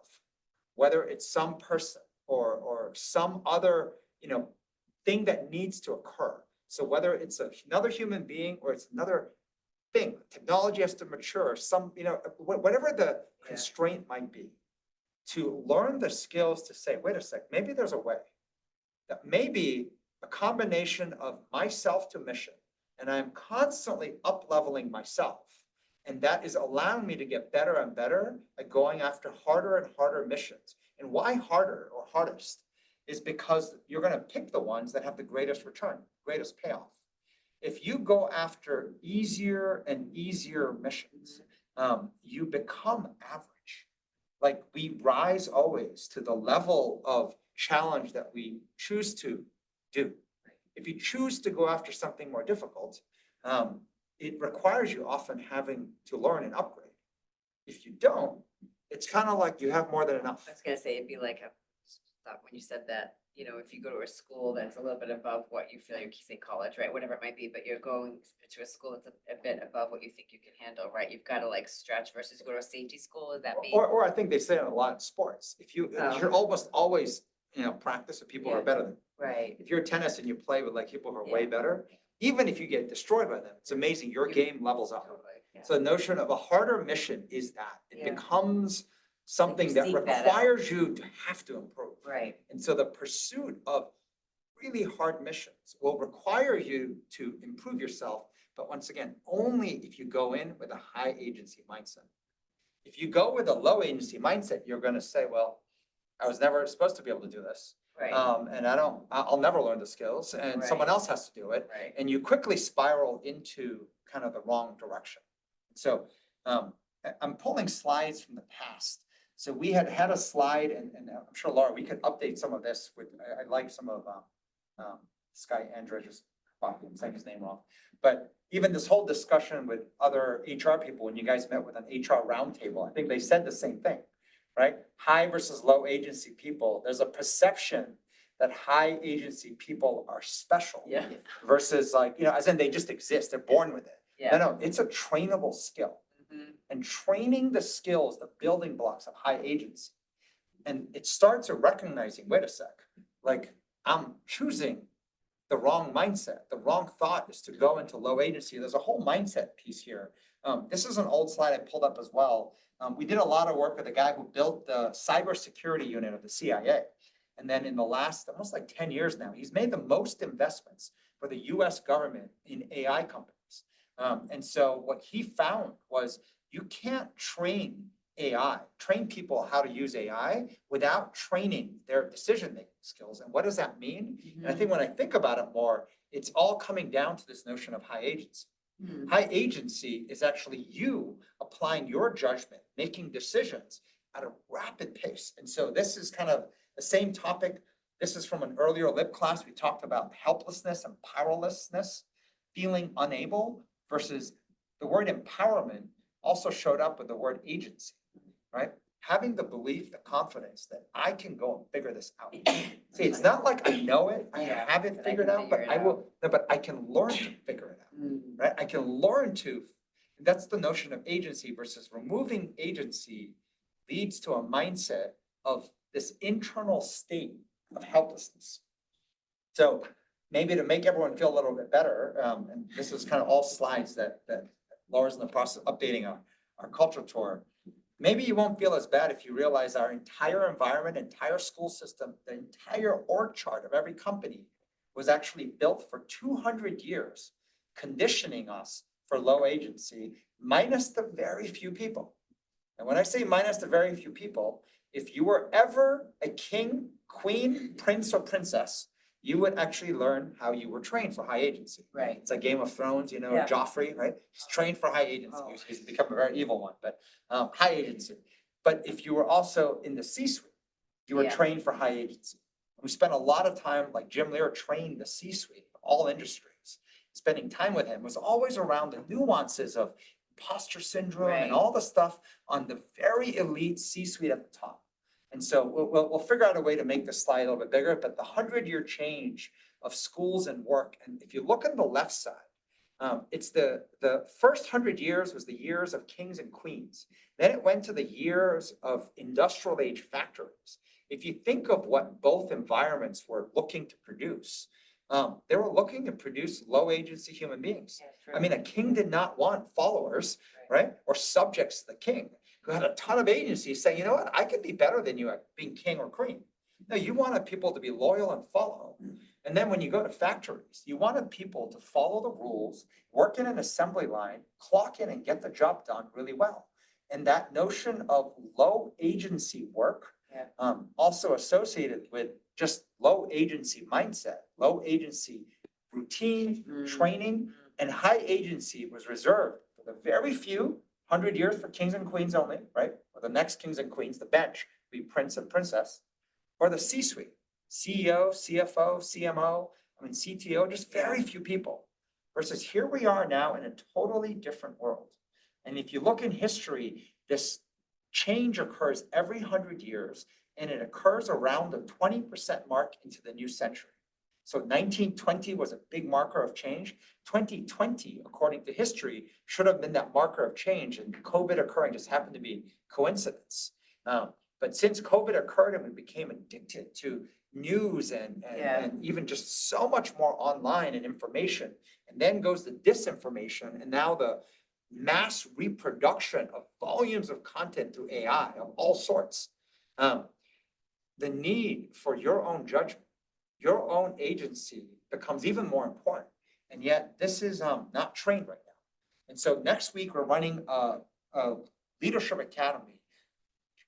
whether it's some person or some other, thing that needs to occur. So whether it's another human being or it's another thing, technology has to mature, whatever the constraint might be, to learn the skills to say, wait a sec, maybe there's a way. That may be a combination of myself to mission, and I'm constantly up-leveling myself. And that is allowing me to get better and better at going after harder and harder missions. And why harder or hardest is because you're going to pick the ones that have the greatest return, greatest payoff. If you go after easier and easier missions, you become average. Like we rise always to the level of challenge that we choose to do. If you choose to go after something more difficult, it requires you often having to learn and upgrade. If you don't, it's kind of like you have more than enough. I was gonna say, it'd be like thought when you said that, if you go to a school that's a little bit above what you feel, you say college, right, whatever it might be, but you're going to a school that's a bit above what you think you can handle, right? You've got to like stretch versus go to a safety school, is that be? Or I think they say it a lot in sports. If you're almost always, practice with people who are better than you. Right. If you're tennis and you play with like people who are way better, even if you get destroyed by them, it's amazing. Your game levels up. Totally, yeah. So the notion of a harder mission is that it becomes something that seek that requires you to have to improve. Right. And so the pursuit of really hard missions will require you to improve yourself. But once again, only if you go in with a high agency mindset. If you go with a low agency mindset, you're going to say, well, I was never supposed to be able to do this. Right. And I'll never learn the skills, and someone else has to do it. Right. And you quickly spiral into kind of the wrong direction. So I'm pulling slides from the past. So we had a slide, and I'm sure, Laura, we could update some of this with, I like some of this guy, Andrew, I'm saying his name wrong. But even this whole discussion with other HR people, when you guys met with an HR roundtable, I think they said the same thing, right? High versus low agency people, there's a perception that high agency people are special. Yeah. Versus like, as in they just exist, they're born with it. Yeah. No, it's a trainable skill. And training the skills, the building blocks of high agency. And it starts with recognizing, wait a sec, like I'm choosing the wrong mindset. The wrong thought is to go into low agency. There's a whole mindset piece here. This is an old slide I pulled up as well. We did a lot of work with a guy who built the cybersecurity unit of the CIA. And then in the last, almost like 10 years now, he's made the most investments for the US government in AI companies. And so what he found was you can't train people how to use AI without training their decision-making skills. And what does that mean? And I think when I think about it more, it's all coming down to this notion of high agency. High agency is actually you applying your judgment, making decisions at a rapid pace. And so this is kind of the same topic. This is from an earlier LIP class. We talked about helplessness and powerlessness, feeling unable, versus the word empowerment also showed up with the word agency, right? Having the belief, the confidence that I can go and figure this out. See, it's not like I know it, I have it figured out, but but I can learn to figure it out, right? I can learn to, that's the notion of agency versus removing agency leads to a mindset of this internal state of helplessness. So maybe to make everyone feel a little bit better, and this is kind of all slides that Laura's in the process of updating our culture tour. Maybe you won't feel as bad if you realize our entire environment, entire school system, the entire org chart of every company was actually built for 200 years, conditioning us for low agency, minus the very few people. And when I say minus the very few people, if you were ever a king, queen, prince, or princess, you would actually learn how you were trained for high agency. Right. It's like Game of Thrones, Joffrey, right? He's trained for high agency. He's become a very evil one, but high agency. But if you were also in the C-suite, you were trained for high agency. We spent a lot of time, like Jim Lear trained the C-suite, all industries. spending time with him was always around the nuances of imposter syndrome Right. and all the stuff on the very elite C-suite at the top. And so we'll figure out a way to make this slide a little bit bigger, but the 100-year change of schools and work, and if you look on the left side, it's the first 100 years was the years of kings and queens. Then it went to the years of industrial age factories. If you think of what both environments were looking to produce, they were looking to produce low agency human beings. I mean, a king did not want followers, right? Or subjects to the king who had a ton of agency saying, you know what, I could be better than you at being king or queen. No, you wanted people to be loyal and follow. And then when you go to factories, you wanted people to follow the rules, work in an assembly line, clock in and get the job done really well. And that notion of low agency work, also associated with just low agency mindset, low agency routine, training, and high agency was reserved for the very few 100 years for kings and queens only, right? Or the next kings and queens, the bench, be prince and princess, or the C-suite, CEO, CFO, CMO, I mean, CTO, just very few people. Versus here we are now in a totally different world. And if you look in history, this change occurs every 100 years, and it occurs around the 20% mark into the new century. So 1920 was a big marker of change. 2020, according to history, should have been that marker of change, and COVID occurring just happened to be coincidence. But since COVID occurred and we became addicted to news and even just so much more online and information, and then goes the disinformation, and now the mass reproduction of volumes of content through AI of all sorts, the need for your own judgment, your own agency becomes even more important. And yet this is not trained right now. And so next week we're running a leadership academy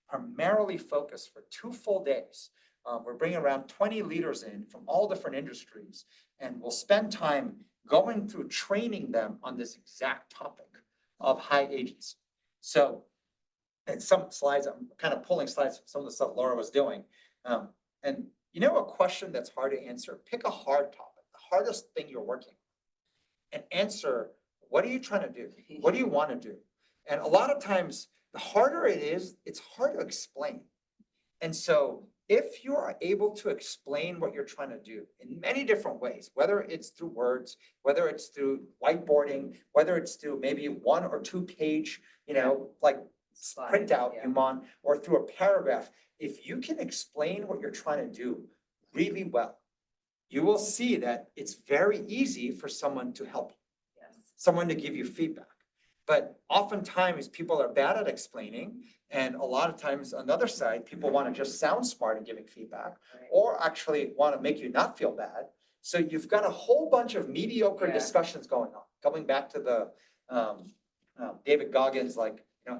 primarily focused for 2 full days. We're bringing around 20 leaders in from all different industries, and we'll spend time going through training them on this exact topic of high agency. So, and some slides, I'm kind of pulling slides from some of the stuff Laura was doing. And you know, a question that's hard to answer, pick a hard topic, the hardest thing you're working on, and answer, what are you trying to do? What do you want to do? And a lot of times, the harder it is, it's hard to explain. And so if you are able to explain what you're trying to do in many different ways, whether it's through words, whether it's through whiteboarding, whether it's through maybe 1 or 2 page, like printout, or through a paragraph, if you can explain what you're trying to do really well, you will see that it's very easy for someone to help you, someone to give you feedback. But oftentimes people are bad at explaining, and a lot of times on the other side, people want to just sound smart in giving feedback, or actually want to make you not feel bad. So you've got a whole bunch of mediocre discussions going on. Coming back to the David Goggins,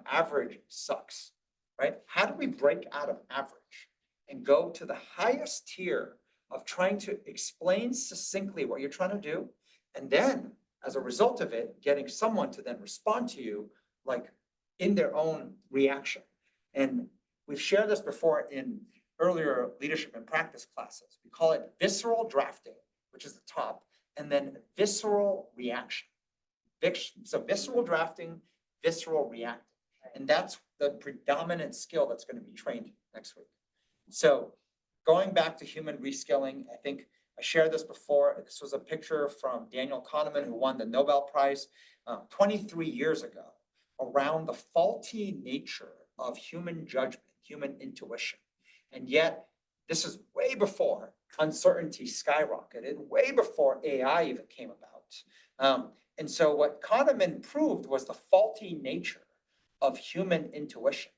average sucks, right? How do we break out of average and go to the highest tier of trying to explain succinctly what you're trying to do, and then as a result of it, getting someone to then respond to you in their own reaction. And we've shared this before in earlier leadership and practice classes. We call it visceral drafting, which is the top, and then visceral reaction. So visceral drafting, visceral reacting. And that's the predominant skill that's going to be trained next week. So going back to human reskilling, I think I shared this before. This was a picture from Daniel Kahneman, who won the Nobel Prize 23 years ago, around the faulty nature of human judgment, human intuition. And yet, this is way before uncertainty skyrocketed, way before AI even came about. And so what Kahneman proved was the faulty nature of human intuition,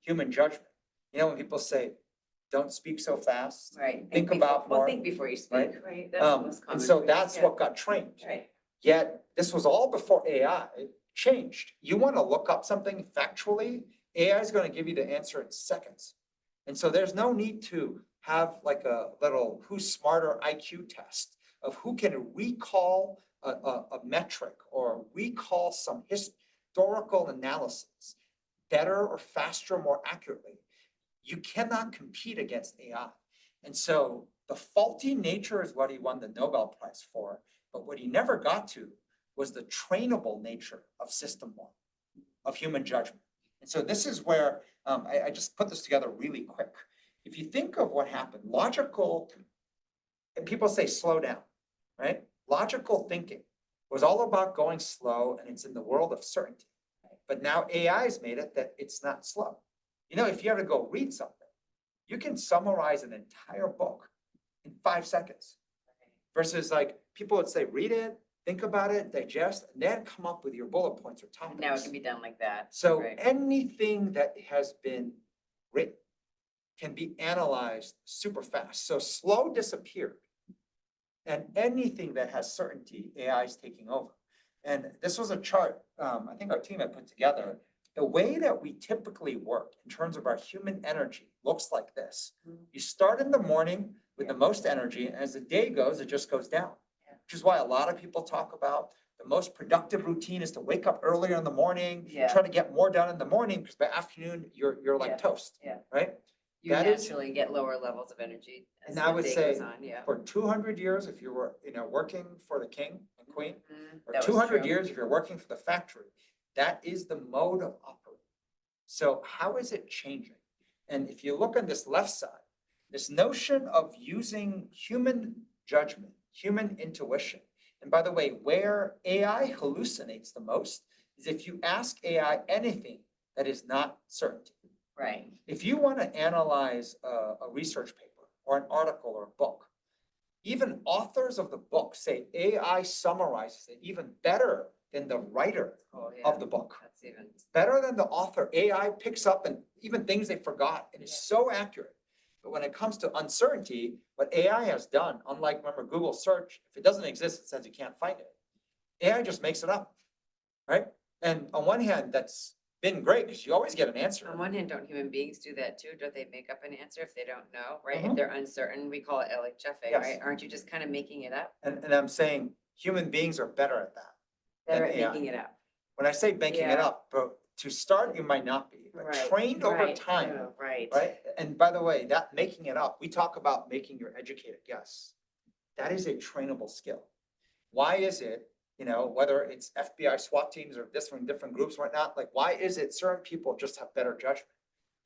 human judgment. When people say, don't speak so fast. Right. Think about more. Think before you speak, right? That's the most common And so phrase. that's what got trained. Right. Yet this was all before AI changed. You want to look up something factually, AI is going to give you the answer in seconds. And so there's no need to have a little who's smarter IQ test of who can recall a metric or recall some historical analysis better or faster, more accurately. You cannot compete against AI. And so the faulty nature is what he won the Nobel Prize for. But what he never got to was the trainable nature of system one, of human judgment. And so this is where I just put this together really quick. If you think of what happened, logical, and people say slow down, right? Logical thinking was all about going slow, and it's in the world of certainty. But now AI has made it that it's not slow. You know, if you ever go read something, you can summarize an entire book in 5 seconds. Versus like people would say, read it, think about it, digest, and then come up with your bullet points or topics. Now it can be done like that. So right. anything that has been written can be analyzed super fast. So slow disappeared. And anything that has certainty, AI is taking over. And this was a chart, I think our team had put together. The way that we typically work in terms of our human energy looks like this. You start in the morning with the most energy, and as the day goes, it just goes down. Which is why a lot of people talk about the most productive routine is to wake up earlier in the morning, try to get more done in the morning, because by afternoon, you're like toast, right? You That is- naturally get lower levels of energy as And I the would day say goes on, for 200 years, if you were, working for the king and queen, or That was 200 true. years if you're working for the factory, that is the mode of operating. So how is it changing? And if you look on this left side, this notion of using human judgment, human intuition. And by the way, where AI hallucinates the most is if you ask AI anything that is not certainty. Right. If you want to analyze a research paper or an article or a book, even authors of the book say AI summarizes it even better than the writer of the book. That's even. Better than the author. AI picks up and even things they forgot and is so accurate. But when it comes to uncertainty, what AI has done, unlike remember Google search, if it doesn't exist, it says you can't find it. AI just makes it up, right? And on one hand, that's been great because you always get an answer. On one hand, don't human beings do that too? Don't they make up an answer if they don't know, right? Mhm. If they're uncertain, we call it LHFA, Yes. right? Aren't you just kind of making it up? And I'm saying human beings are better at that. Better than at AI. making it up. When I say making it Yeah. up, but to start, you might not be, but Right, trained over right, time, yeah, right. right? And by the way, that making it up, we talk about making your educated guess. That is a trainable skill. Why is it, whether it's FBI SWAT teams or different groups, whatnot, like why is it certain people just have better judgment?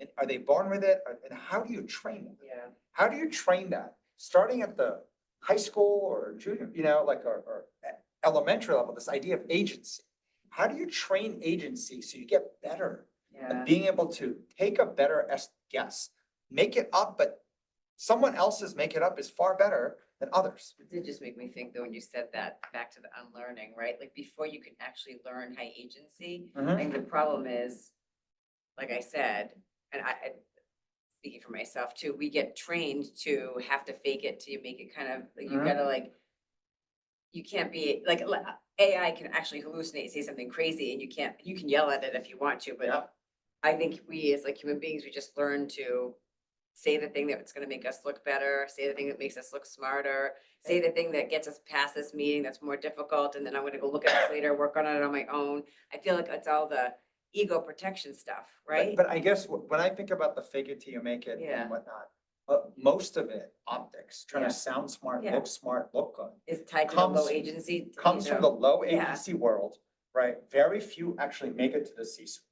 And are they born with it? And how do you train them? Yeah. How do you train that? Starting at the high school or junior, or elementary level, this idea of agency. How do you train agency so you get better Yeah. at being able to take a better guess, make it up, but someone else's make it up is far better than others. It did just make me think though, when you said that, back to the unlearning, right? Like before you can actually learn high agency, I think the problem is, like I said, and speaking for myself too, we get trained to have to fake it till you make it kind of, like, you gotta like, you can't be, like, AI can actually hallucinate, say something crazy and you can yell at it if you want to, but Yeah. I think we as like human beings, we just learn to say the thing that's gonna make us look better, say the thing that makes us look smarter, say the thing that gets us past this meeting that's more difficult, and then I'm gonna go look at it later, work on it on my own. I feel like it's all the ego protection stuff, right? But I guess when I think about the fake it till you make it Yeah. and whatnot, most of it, optics, trying Yeah. to sound smart, Yeah. look good, Is tied to the low comes- agency. comes from the low Yeah. agency world, right? Very few actually make it to the C-suite.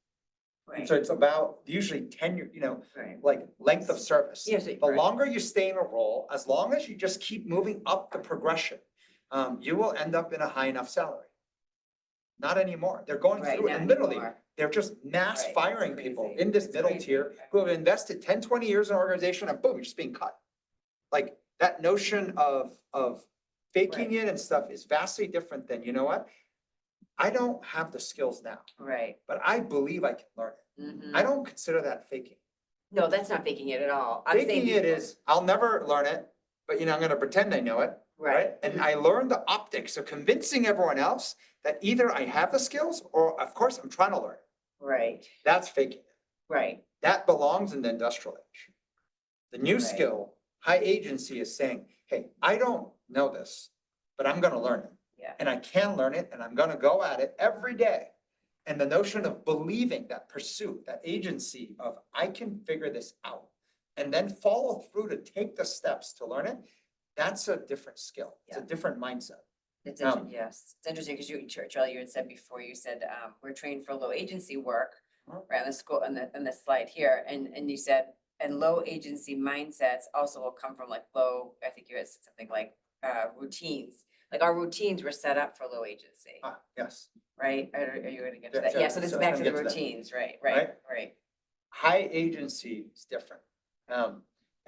And Right, so it's about usually tenure, right. like length of service. Yes, The right. longer you stay in a role, as long as you just keep moving up the progression, you will end up in a high enough salary. Not anymore. They're going Right, through it, not and literally, anymore. they're just mass Right, firing it's people crazy. in this It's middle crazy. tier who have invested 10, 20 years in an organization and boom, you're just being cut. Like that notion of faking it and stuff is vastly different than, you know what? I don't have the skills now, Right. but I believe I can learn it. Mhm. I don't consider that faking. No, that's not faking it at all. I'm saying Faking it before- is, I'll never learn it, but I'm gonna pretend I know it, right? And I learn the optics of convincing everyone else that either I have the skills or of course I'm trying to learn. Right, That's faking it. right. That belongs in the industrial age. The new Right. skill, high agency is saying, hey, I don't know this, but I'm gonna learn it. Yeah. And I can learn it and I'm gonna go at it every day. And the notion of believing that pursuit, that agency of I can figure this out and then follow through to take the steps to learn it, that's a different skill. It's a Yeah. different mindset. It's yes, it's interesting because Charlie, you had said before, you said, we're trained for low agency work, right, on the school, on the slide here, and you said, and low agency mindsets also will come from like low, I think you had said something like, routines. Like our routines were set up for low agency, Yes. right? Are you gonna get to Yeah, that? so- Yeah, so this is so back I'm to the gonna get to that. routines, right. High agency is different.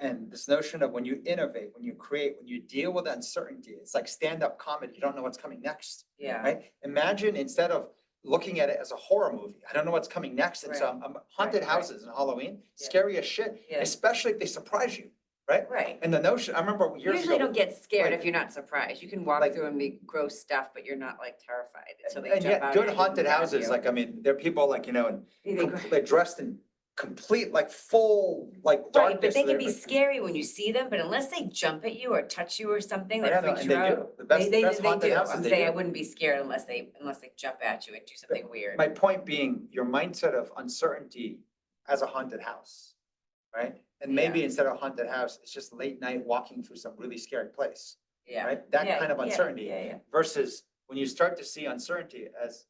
And this notion of when you innovate, when you create, when you deal with uncertainty, it's like stand-up comedy. You don't know what's coming next, Yeah, right? Imagine instead of looking at it as a horror movie, I don't know what's coming next. And so haunted right. houses in Halloween, Yeah. scary as shit, Yeah. especially if they surprise you, right? right. And the notion, I remember You years usually ago. don't get scared like- if you're not surprised. You can walk like- through and be gross stuff, but you're not like terrified until they And jump yet, out. good and haunted grab houses, you. like, I mean, there are people like, and They- they're dressed in complete, like, full, like, Right, but darkness. they can be They're- scary when you see them, but unless they jump at you or touch you or something Oh, yeah, that no, freaks and you they out. do. The best They haunted do. houses, I'm they saying I do. wouldn't be scared unless they jump at you and do something weird. My point being, your mindset of uncertainty as a haunted house, right? And maybe Yeah. instead of a haunted house, it's just late night walking through some really scary place, Yeah. right? That Yeah, kind of yeah, uncertainty Yeah. versus when you start to see uncertainty as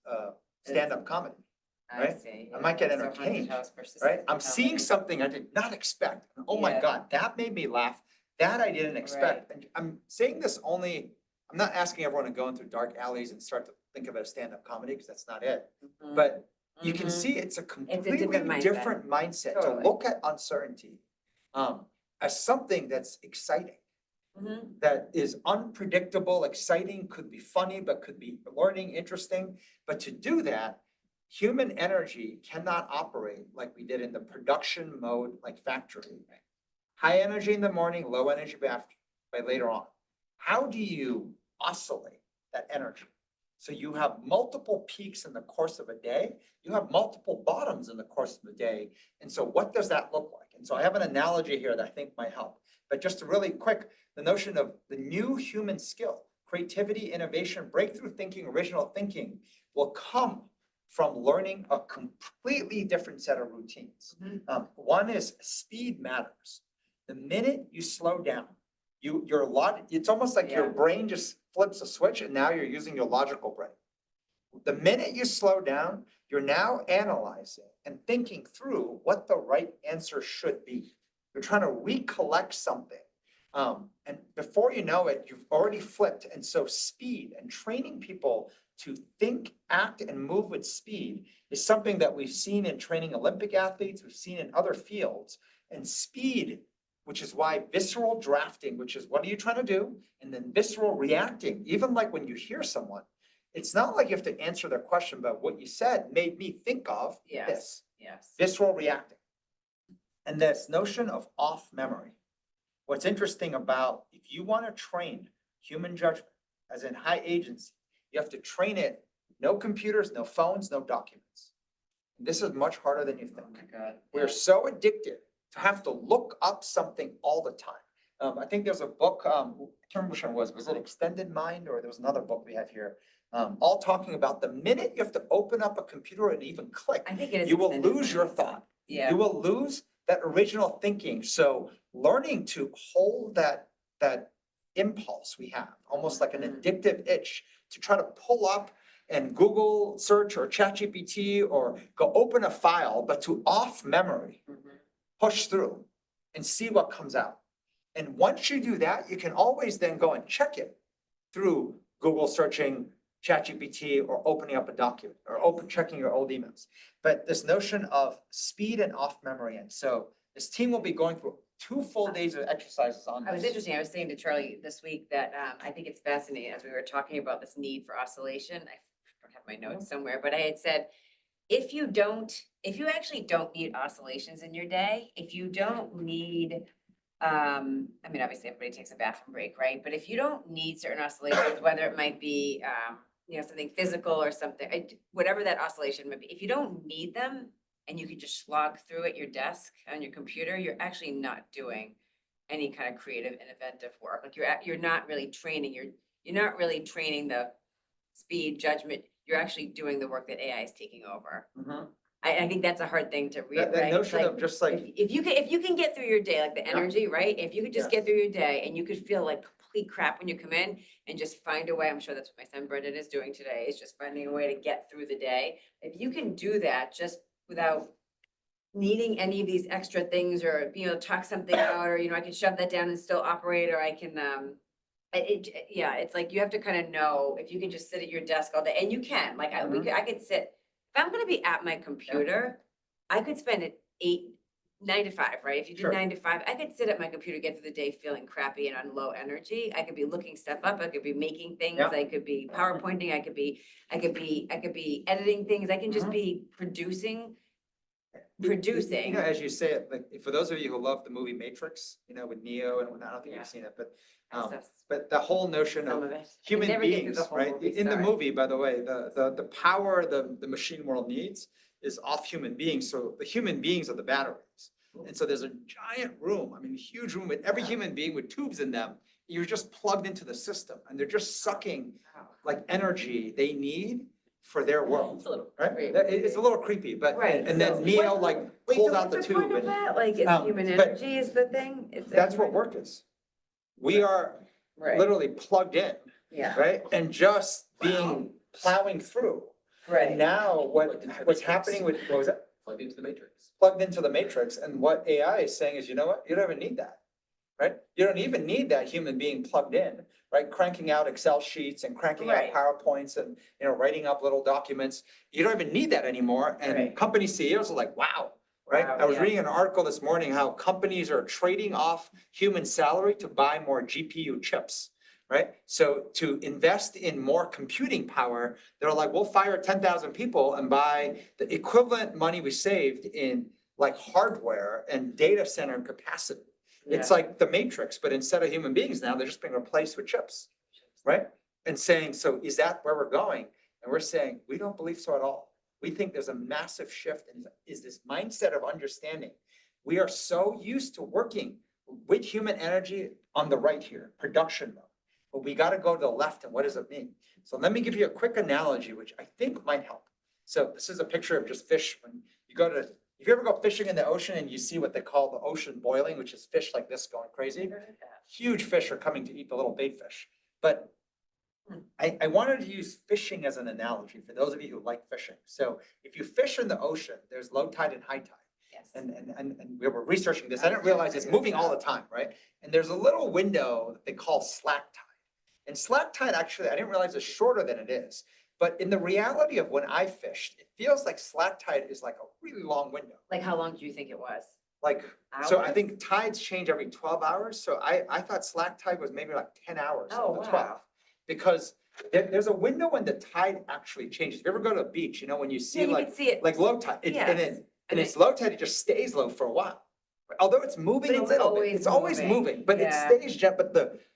stand-up comedy, I right? see. I might get So haunted entertained, house versus right? I'm comedy. seeing something I did not expect. Oh my Yeah. God, that made me laugh. That I didn't expect. And I'm saying this only, I'm not asking everyone to go into dark alleys and start to think of it as stand-up comedy, because that's not it. Mhm. But you can Mhm. see it's a completely mindset. different mindset to Totally. look at uncertainty as something that's exciting, Mhm. that is unpredictable, exciting, could be funny, but could be learning, interesting. But to do that, human energy cannot operate like we did in the production mode, like factory. High energy in the morning, low energy by later on. How do you oscillate that energy? So you have multiple peaks in the course of a day. You have multiple bottoms in the course of the day. And so what does that look like? And so I have an analogy here that I think might help. But just really quick, the notion of the new human skill, creativity, innovation, breakthrough thinking, original thinking will come from learning a completely different set of routines. One is speed matters. The minute you slow down, it's almost like your Yeah. brain just flips a switch and now you're using your logical brain. The minute you slow down, you're now analyzing and thinking through what the right answer should be. You're trying to recollect something. And before you know it, you've already flipped. And so speed and training people to think, act, and move with speed is something that we've seen in training Olympic athletes, we've seen in other fields. And speed, which is why visceral drafting, which is what are you trying to do? And then visceral reacting, even like when you hear someone, it's not like you have to answer their question, but what you said made me think of this. Yes. Visceral reacting. And this notion of off memory. What's interesting about if you want to train human judgment, as in high agency, you have to train it, no computers, no phones, no documents. This is much harder than you think. Oh my God. We're so addicted to have to look up something all the time. I think there's a book, I can't remember which one it was it Extended Mind, or there was another book we have here, all talking about the minute you have to open up a computer and even click, I think it is. you will Extended lose your Mind. thought. Yeah. You will lose that original thinking. So learning to hold that impulse we have, almost like an addictive itch to try to pull up and Google search or ChatGPT or go open a file, but to off memory, push through and see what comes out. And once you do that, you can always then go and check it through Google searching ChatGPT or opening up a document or checking your old emails. But this notion of speed and off memory. And so this team will be going through 2 full days of exercises on this. I was interesting. I was saying to Charlie this week that I think it's fascinating as we were talking about this need for oscillation. I don't have my notes somewhere, but I had said, if you actually don't need oscillations in your day, if you don't need, I mean, obviously everybody takes a bathroom break, right? But if you don't need certain oscillations, whether it might be, something physical or something, whatever that oscillation might be, if you don't need them and you can just slog through at your desk on your computer, you're actually not doing any kind of creative and inventive work. Like you're not really training, you're not really training the speed, judgment. You're actually doing the work that AI is taking over. I think that's a hard thing to read, That right? notion of just like, If you can get through your day, like the energy, right? If you could just get through your day and you could feel like complete crap when you come in and just find a way. I'm sure that's what my son Brendan is doing today, is just finding a way to get through the day. If you can do that just without needing any of these extra things, or, talk something out, or, I can shove that down and still operate, or I can, yeah, it's like you have to kind of know if you can just sit at your desk all day, and you can, like, I could sit, if I'm gonna be at my computer, I could spend it 9 to 5, right? If you did Sure. 9 to 5, I could sit at my computer, get through the day feeling crappy and on low energy. I could be looking stuff up. I could be making things. Yeah. I could be PowerPointing. I could be editing things. I can just Mhm. be producing. As you say it, like, for those of you who love the movie Matrix, with Neo and whatnot, I don't think you've seen it, but the whole notion Some of of it. I could human never get through the beings, whole right? movie, In the sorry. movie, by the way, the power the machine world needs is off human beings. So the human beings are the batteries. And so there's a giant room, a huge room with every human being with tubes in them. You're just plugged into the system and they're just sucking like energy they need for their world, It's a little right? creepy. It's a little creepy, but, Right, and so then Neo what- like Wait, pulls so out the what's the point tube of and that? Like, it's human but- energy is the thing? It's that's what everyone- work is. We are Right, literally plugged in, yeah, right? And just being plowing through. And right. now what's happening with, what was that? Plugged into the matrix. Plugged into the matrix. And what AI is saying is, you know what? You don't even need that, right? You don't even need that human being plugged in, right? Cranking out Excel sheets and cranking out Right. PowerPoints and, writing up little documents. You don't even need that anymore. And Right. company CEOs are like, wow, right? Wow, I was yeah. reading an article this morning how companies are trading off human salary to buy more GPU chips, right? So to invest in more computing power, they're like, we'll fire 10,000 people and buy the equivalent money we saved in like hardware and data center capacity. It's Yeah. like the Matrix, but instead of human beings now, they're just being replaced with chips, right? And saying, so is that where we're going? And we're saying, we don't believe so at all. We think there's a massive shift in is this mindset of understanding. We are so used to working with human energy on the right here, production mode. But we got to go to the left. And what does it mean? So let me give you a quick analogy, which I think might help. So this is a picture of just fish. When you go to, if you ever go fishing in the ocean and you see what they call the ocean boiling, which is fish like this going crazy, huge fish are coming to eat the little bait fish. But I wanted to use fishing as an analogy for those of you who like fishing. So if you fish in the ocean, there's low tide and high tide. Yes. And we were researching this. I didn't realize it's moving all the time, right? And there's a little window that they call slack tide. And slack tide, actually, I didn't realize is shorter than it is. But in the reality of when I fished, it feels like slack tide is like a really long window. Like, how long do you think it was? Like, so I Hours? think tides change every 12 hours. So I thought slack tide was maybe like 10 hours. Oh, of the 12. wow. Because there's a window when the tide actually changes. If you ever go to a beach, when you see Yeah, you like, can see it. like low tide, Yes. and it's low tide, it just stays low for a while. Although it's moving But a it's little bit, always it's always moving. moving, but it Yeah. stays but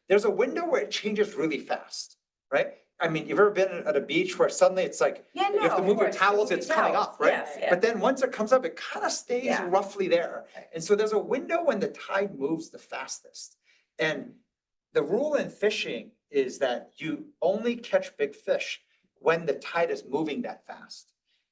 there's a window where it changes really fast, right? You've ever been at a beach where suddenly it's like, Yeah, no. you have to of move your course, towels, move it's your coming towels. up, right? Yes, yeah. But then once it comes up, it kind of stays Yeah. roughly there. Right. And so there's a window when the tide moves the fastest. And the rule in fishing is that you only catch big fish when the tide is moving that fast.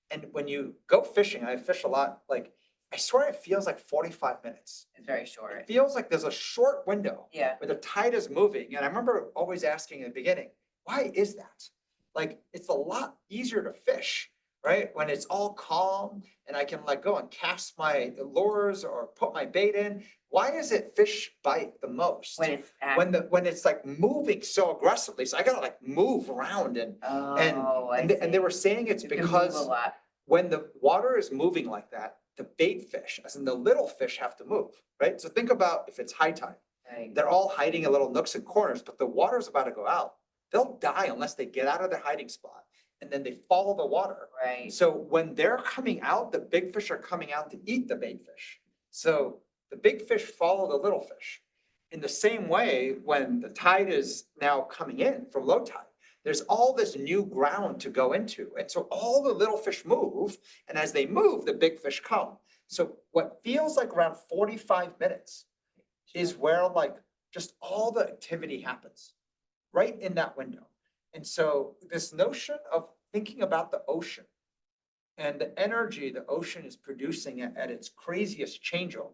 And when you go fishing, I fish a lot, like, I swear it feels like 45 minutes. It's very It short. feels like there's a short window Yeah. where the tide is moving. And I remember always asking in the beginning, why is that? Like, it's a lot easier to fish, right? When it's all calm and I can like go and cast my lures or put my bait in. Why is it fish bite the most? When it's When it's like moving so aggressively. So I gotta like move around and they were saying it's because A lot. when the water is moving like that, the bait fish, as in the little fish, have to move, right? So think about if it's high tide, Right. they're all hiding in little nooks and corners, but the water's about to go out. They'll die unless they get out of their hiding spot and then they follow the water. Right. So when they're coming out, the big fish are coming out to eat the bait fish. So the big fish follow the little fish. In the same way, when the tide is now coming in from low tide, there's all this new ground to go into. And so all the little fish move, and as they move, the big fish come. So what feels like around 45 minutes is where like just all the activity happens, right in that window. And so this notion of thinking about the ocean and the energy the ocean is producing at its craziest changeover,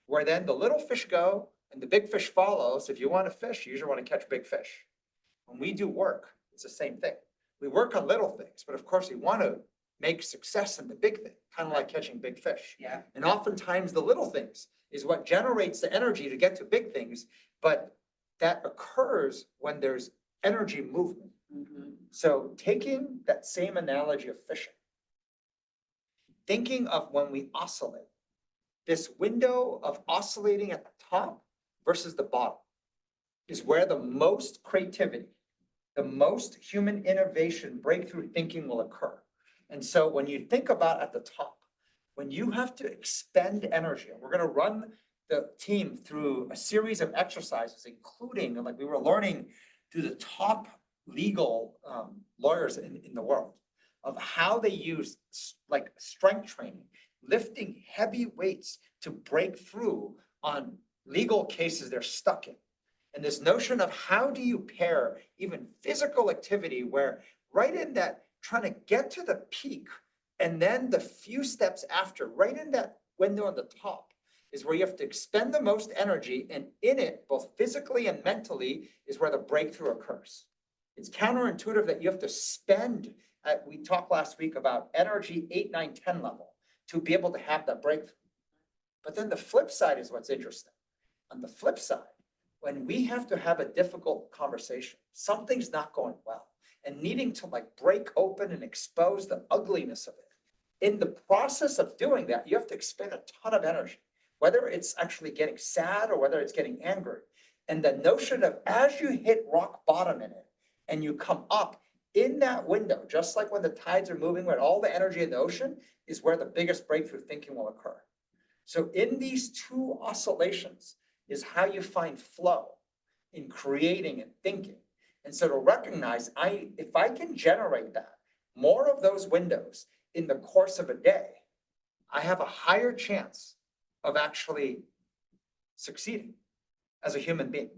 where then the little fish go and the big fish follows. If you want to fish, you usually want to catch big fish. When we do work, it's the same thing. We work on little things, but of course we want to make success in the big thing, kind of like catching big fish. Yeah. And oftentimes the little things is what generates the energy to get to big things, but that occurs when there's energy movement. Mhm. So taking that same analogy of fishing, thinking of when we oscillate, this window of oscillating at the top versus the bottom is where the most creativity, the most human innovation, breakthrough thinking will occur. And so when you think about at the top, when you have to expend energy, and we're going to run the team through a series of exercises, including, like we were learning through the top legal lawyers in the world, of how they use like strength training, lifting heavy weights to break through on legal cases they're stuck in. And this notion of how do you pair even physical activity where right in that trying to get to the peak and then the few steps after, right in that window on the top is where you have to expend the most energy, and in it, both physically and mentally, is where the breakthrough occurs. It's counterintuitive that you have to spend, we talked last week about energy 8, 9, 10 level to be able to have that breakthrough. But then the flip side is what's interesting. On the flip side, when we have to have a difficult conversation, something's not going well, and needing to like break open and expose the ugliness of it. In the process of doing that, you have to expend a ton of energy, whether it's actually getting sad or whether it's getting angry. And the notion of as you hit rock bottom in it and you come up in that window, just like when the tides are moving, when all the energy in the ocean is where the biggest breakthrough thinking will occur. So in these two oscillations is how you find flow in creating and thinking. And so to recognize, if I can generate that, more of those windows in the course of a day, I have a higher chance of actually succeeding as a human being,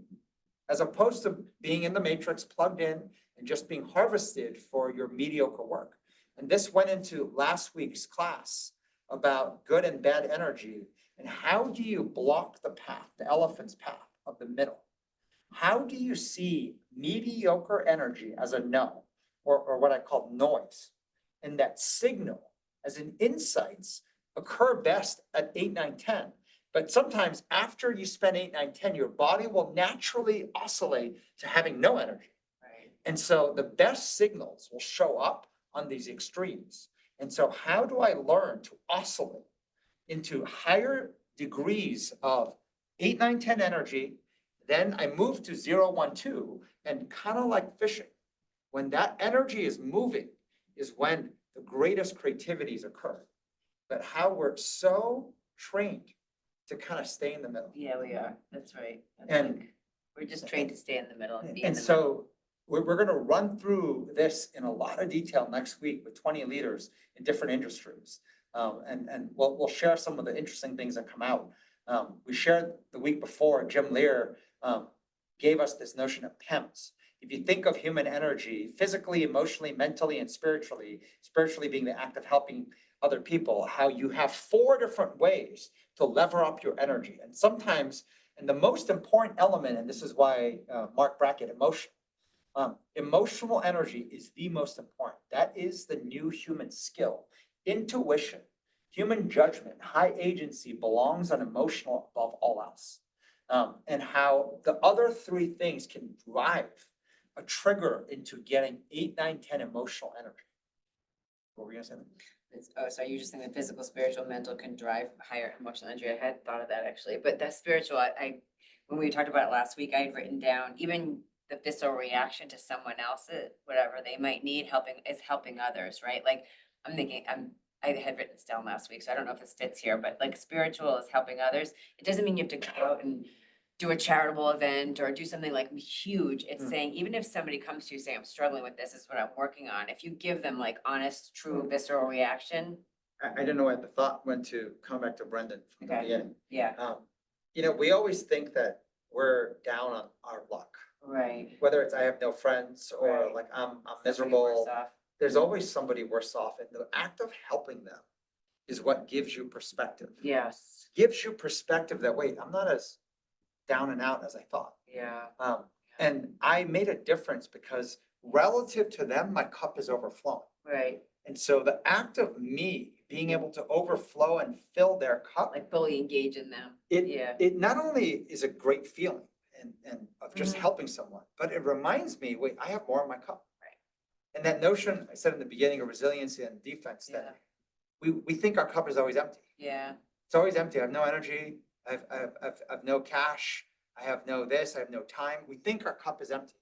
as opposed to being in the matrix, plugged in, and just being harvested for your mediocre work. And this went into last week's class about good and bad energy, and how do you block the path, the elephant's path of the middle? How do you see mediocre energy as a no, or what I call noise, and that signal as in insights occur best at 8, 9, 10. But sometimes after you spend 8, 9, 10, your body will naturally oscillate to having no energy. Right. And so the best signals will show up on these extremes. And so how do I learn to oscillate into higher degrees of 8, 9, 10 energy? Then I move to 0, 1, 2, and kind of like fishing. When that energy is moving is when the greatest creativities occur. But how we're so trained to kind of stay in the middle. Yeah, we are. That's right. And we're just trained to stay in the middle and be in And the middle. so we're going to run through this in a lot of detail next week with 20 leaders in different industries. And we'll share some of the interesting things that come out. We shared the week before, Jim Lear gave us this notion of PEMS. If you think of human energy, physically, emotionally, mentally, and spiritually being the act of helping other people, how you have 4 different ways to lever up your energy. And sometimes, and the most important element, and this is why Marc Brackett, emotional energy is the most important. That is the new human skill. Intuition, human judgment, high agency belongs on emotional above all else. And how the other 3 things can drive a trigger into getting 8, 9, 10 emotional energy. What were you gonna say? Oh, so you're just saying the physical, spiritual, mental can drive higher emotional energy. I had thought of that actually, but that spiritual, when we talked about it last week, I had written down even the visceral reaction to someone else's, whatever they might need, helping others, right? Like I'm thinking, I had written this down last week, so I don't know if this fits here, but like spiritual is helping others. It doesn't mean you have to go out and do a charitable event or do something like huge. It's saying, even if somebody comes to you saying, I'm struggling with this is what I'm working on. If you give them like honest, true, visceral reaction. I didn't know why the thought went to come back to Brendan from the beginning. Yeah. We always think that we're down on our luck. Right. Whether it's I have no friends or Right. like I'm Somebody miserable, worse off. there's always somebody worse off. And the act of helping them is what gives you perspective. Yes. Gives you perspective that, wait, I'm not as down and out as I thought. Yeah. And I made a difference because relative to them, my cup is overflowing. Right. And so the act of me being able to overflow and fill their cup, Like fully engage in them. Yeah. it not only is a great feeling and of just Mhm. helping someone, but it reminds me, wait, I have more in my cup. Right. And that notion I said in the beginning of resiliency and defense, that we think our cup is always empty. Yeah. It's always empty. I have no energy. I've no cash. I have no this. I have no time. We think our cup is empty.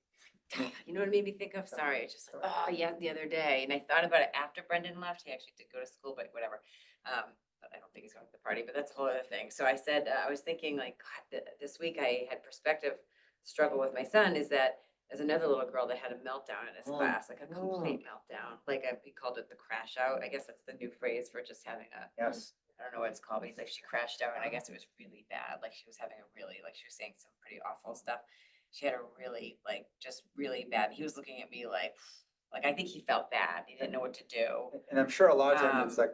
You know what it made me think of? Sorry, it's just like, oh yeah, the other day, and I thought about it after Brendan left. He actually did go to school, but whatever. But I don't think he's going to the party, but that's a whole other thing. So I said, I was thinking like, God, this week I had perspective struggle with my son is that there's another little girl that had a meltdown in his class, like a complete meltdown. Like he called it the crash out. I guess that's the new phrase for just having a, Yes. I don't know what it's called, but he's like, she crashed out, and I guess it was really bad. Like she was having a really, like she was saying some pretty awful stuff. She had a really, like, just really bad, he was looking at me like I think he felt bad. He didn't know what to do. And I'm sure a lot of times it's like,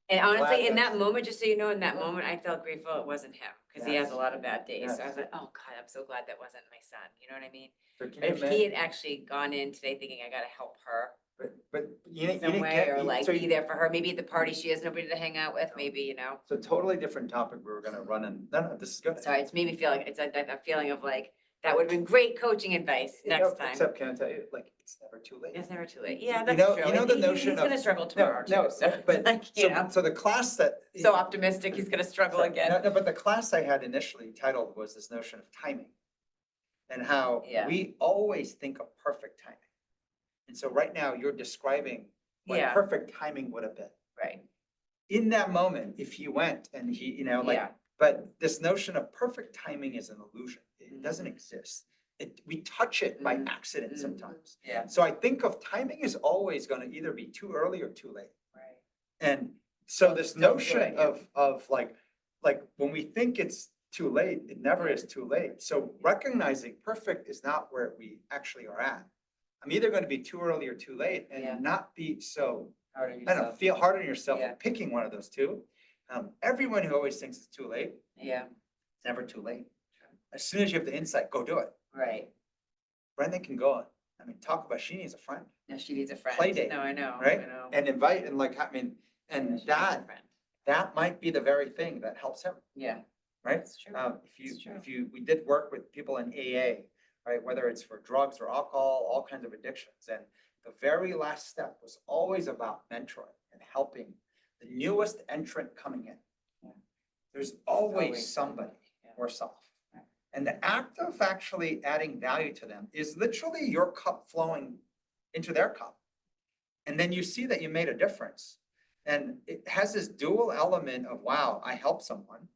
And honestly, in that's- that moment, just so you know, in that moment, I felt grateful it wasn't him, because he has a lot of bad days. So I Yes. was like, oh God, I'm so glad that wasn't my son. You know what I mean? so can But you if he had actually gone in today thinking I gotta help her but you in some didn't way, get, or like so be there for her, maybe at the party she has nobody to hang out with, maybe, you know? So totally different topic we were gonna run in. No, this is good. Sorry, it's made me feel like, it's like that feeling of like, that would have been great coaching advice next time. Except can I tell you, like, it's never too late. It's never too late. Yeah, You that's know- true. you know And the notion he's of- gonna struggle tomorrow No, too, so but, it's like, you know, so the class that. so optimistic, he's gonna struggle again. No, but the class I had initially titled was this notion of timing. And how Yeah. we always think of perfect timing. And so right now you're describing what Yeah. perfect timing would have been. Right, In that moment, if he went and he, like, yeah, but this notion of perfect timing is an illusion. It doesn't Mhm. exist. We touch it by Mhm. accident Mhm. sometimes. yeah, So I think of timing is always gonna either be too early or too late. right. And so this Don't do notion it, yeah. of like when we think it's too late, it never is too late. So recognizing perfect is not where we actually are at. I'm either gonna be too early or too late Yeah. and not be so, Hard on I don't know, yourself. feel hard on yourself Yeah. and picking one of those two. Everyone who always thinks it's too late, Yeah, it's never too late. As soon as you have the insight, go do it. right. Brendan can go on. I mean, talk about she needs a friend, Now she needs a friend. Play date, No, I know, right? I know. And invite and like, I mean, Yeah, and she needs a friend. that might be the very thing that helps him, Yeah, right? that's true. It's true. We did work with people in AA, right? Whether it's for drugs or alcohol, all kinds of addictions. And the very last step was always about mentoring and helping the newest entrant coming in. Yeah. There's Always always somebody yeah. worse off. Right. And the act of actually adding value to them is literally your cup flowing into their cup. And then you see that you made a difference. And it has this dual element of, wow, I helped someone.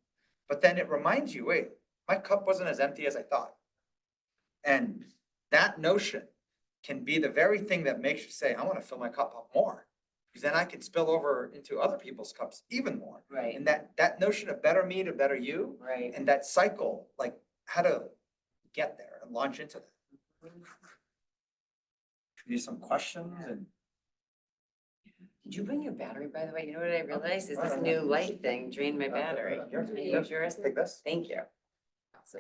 But then it reminds you, wait, my cup wasn't as empty as I thought. And that notion can be the very thing that makes you say, I want to fill my cup up more. Because then I can spill over into other people's cups even more. Right, And that notion of better me to better you, right. and that cycle, like how to get there and launch into that. Maybe some questions and. Did you bring your battery, by the way? You know what I realized is this new light thing drained my battery. Can I use yours? Take this. Thank you. So,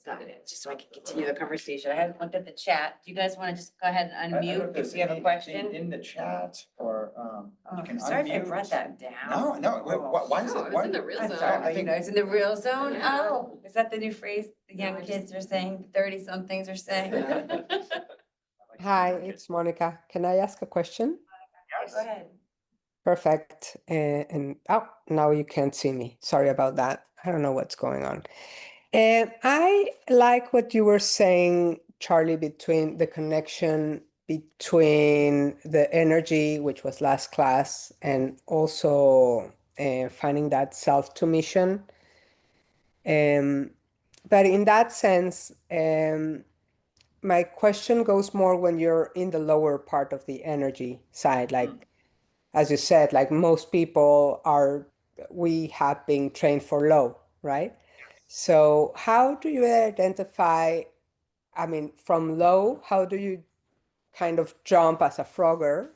got it, just so I can continue the conversation. I haven't looked at the chat. Do you guys want to just go ahead and unmute if you have a question? In the chat or, Oh, you can sorry if I unmute. brought that down. No, wait, why is No, it? it's why- in the real I'm zone. sorry, I but you think- know, it's in the real zone. Yeah. Oh, is that the new phrase the No, young I kids just- are saying, 30-somethings are saying? Hi, it's Monica. Can I ask a question? Go ahead. Perfect. And oh, now you can't see me. Sorry about that. I don't know what's going on. And I like what you were saying, Charlie, between the connection between the energy, which was last class, and also finding that self to mission. But in that sense, my question goes more when you're in the lower part of the energy side, like as you said, like most people are, we have been trained for low, right? So how do you identify, I mean, from low, how do you kind of jump as a frogger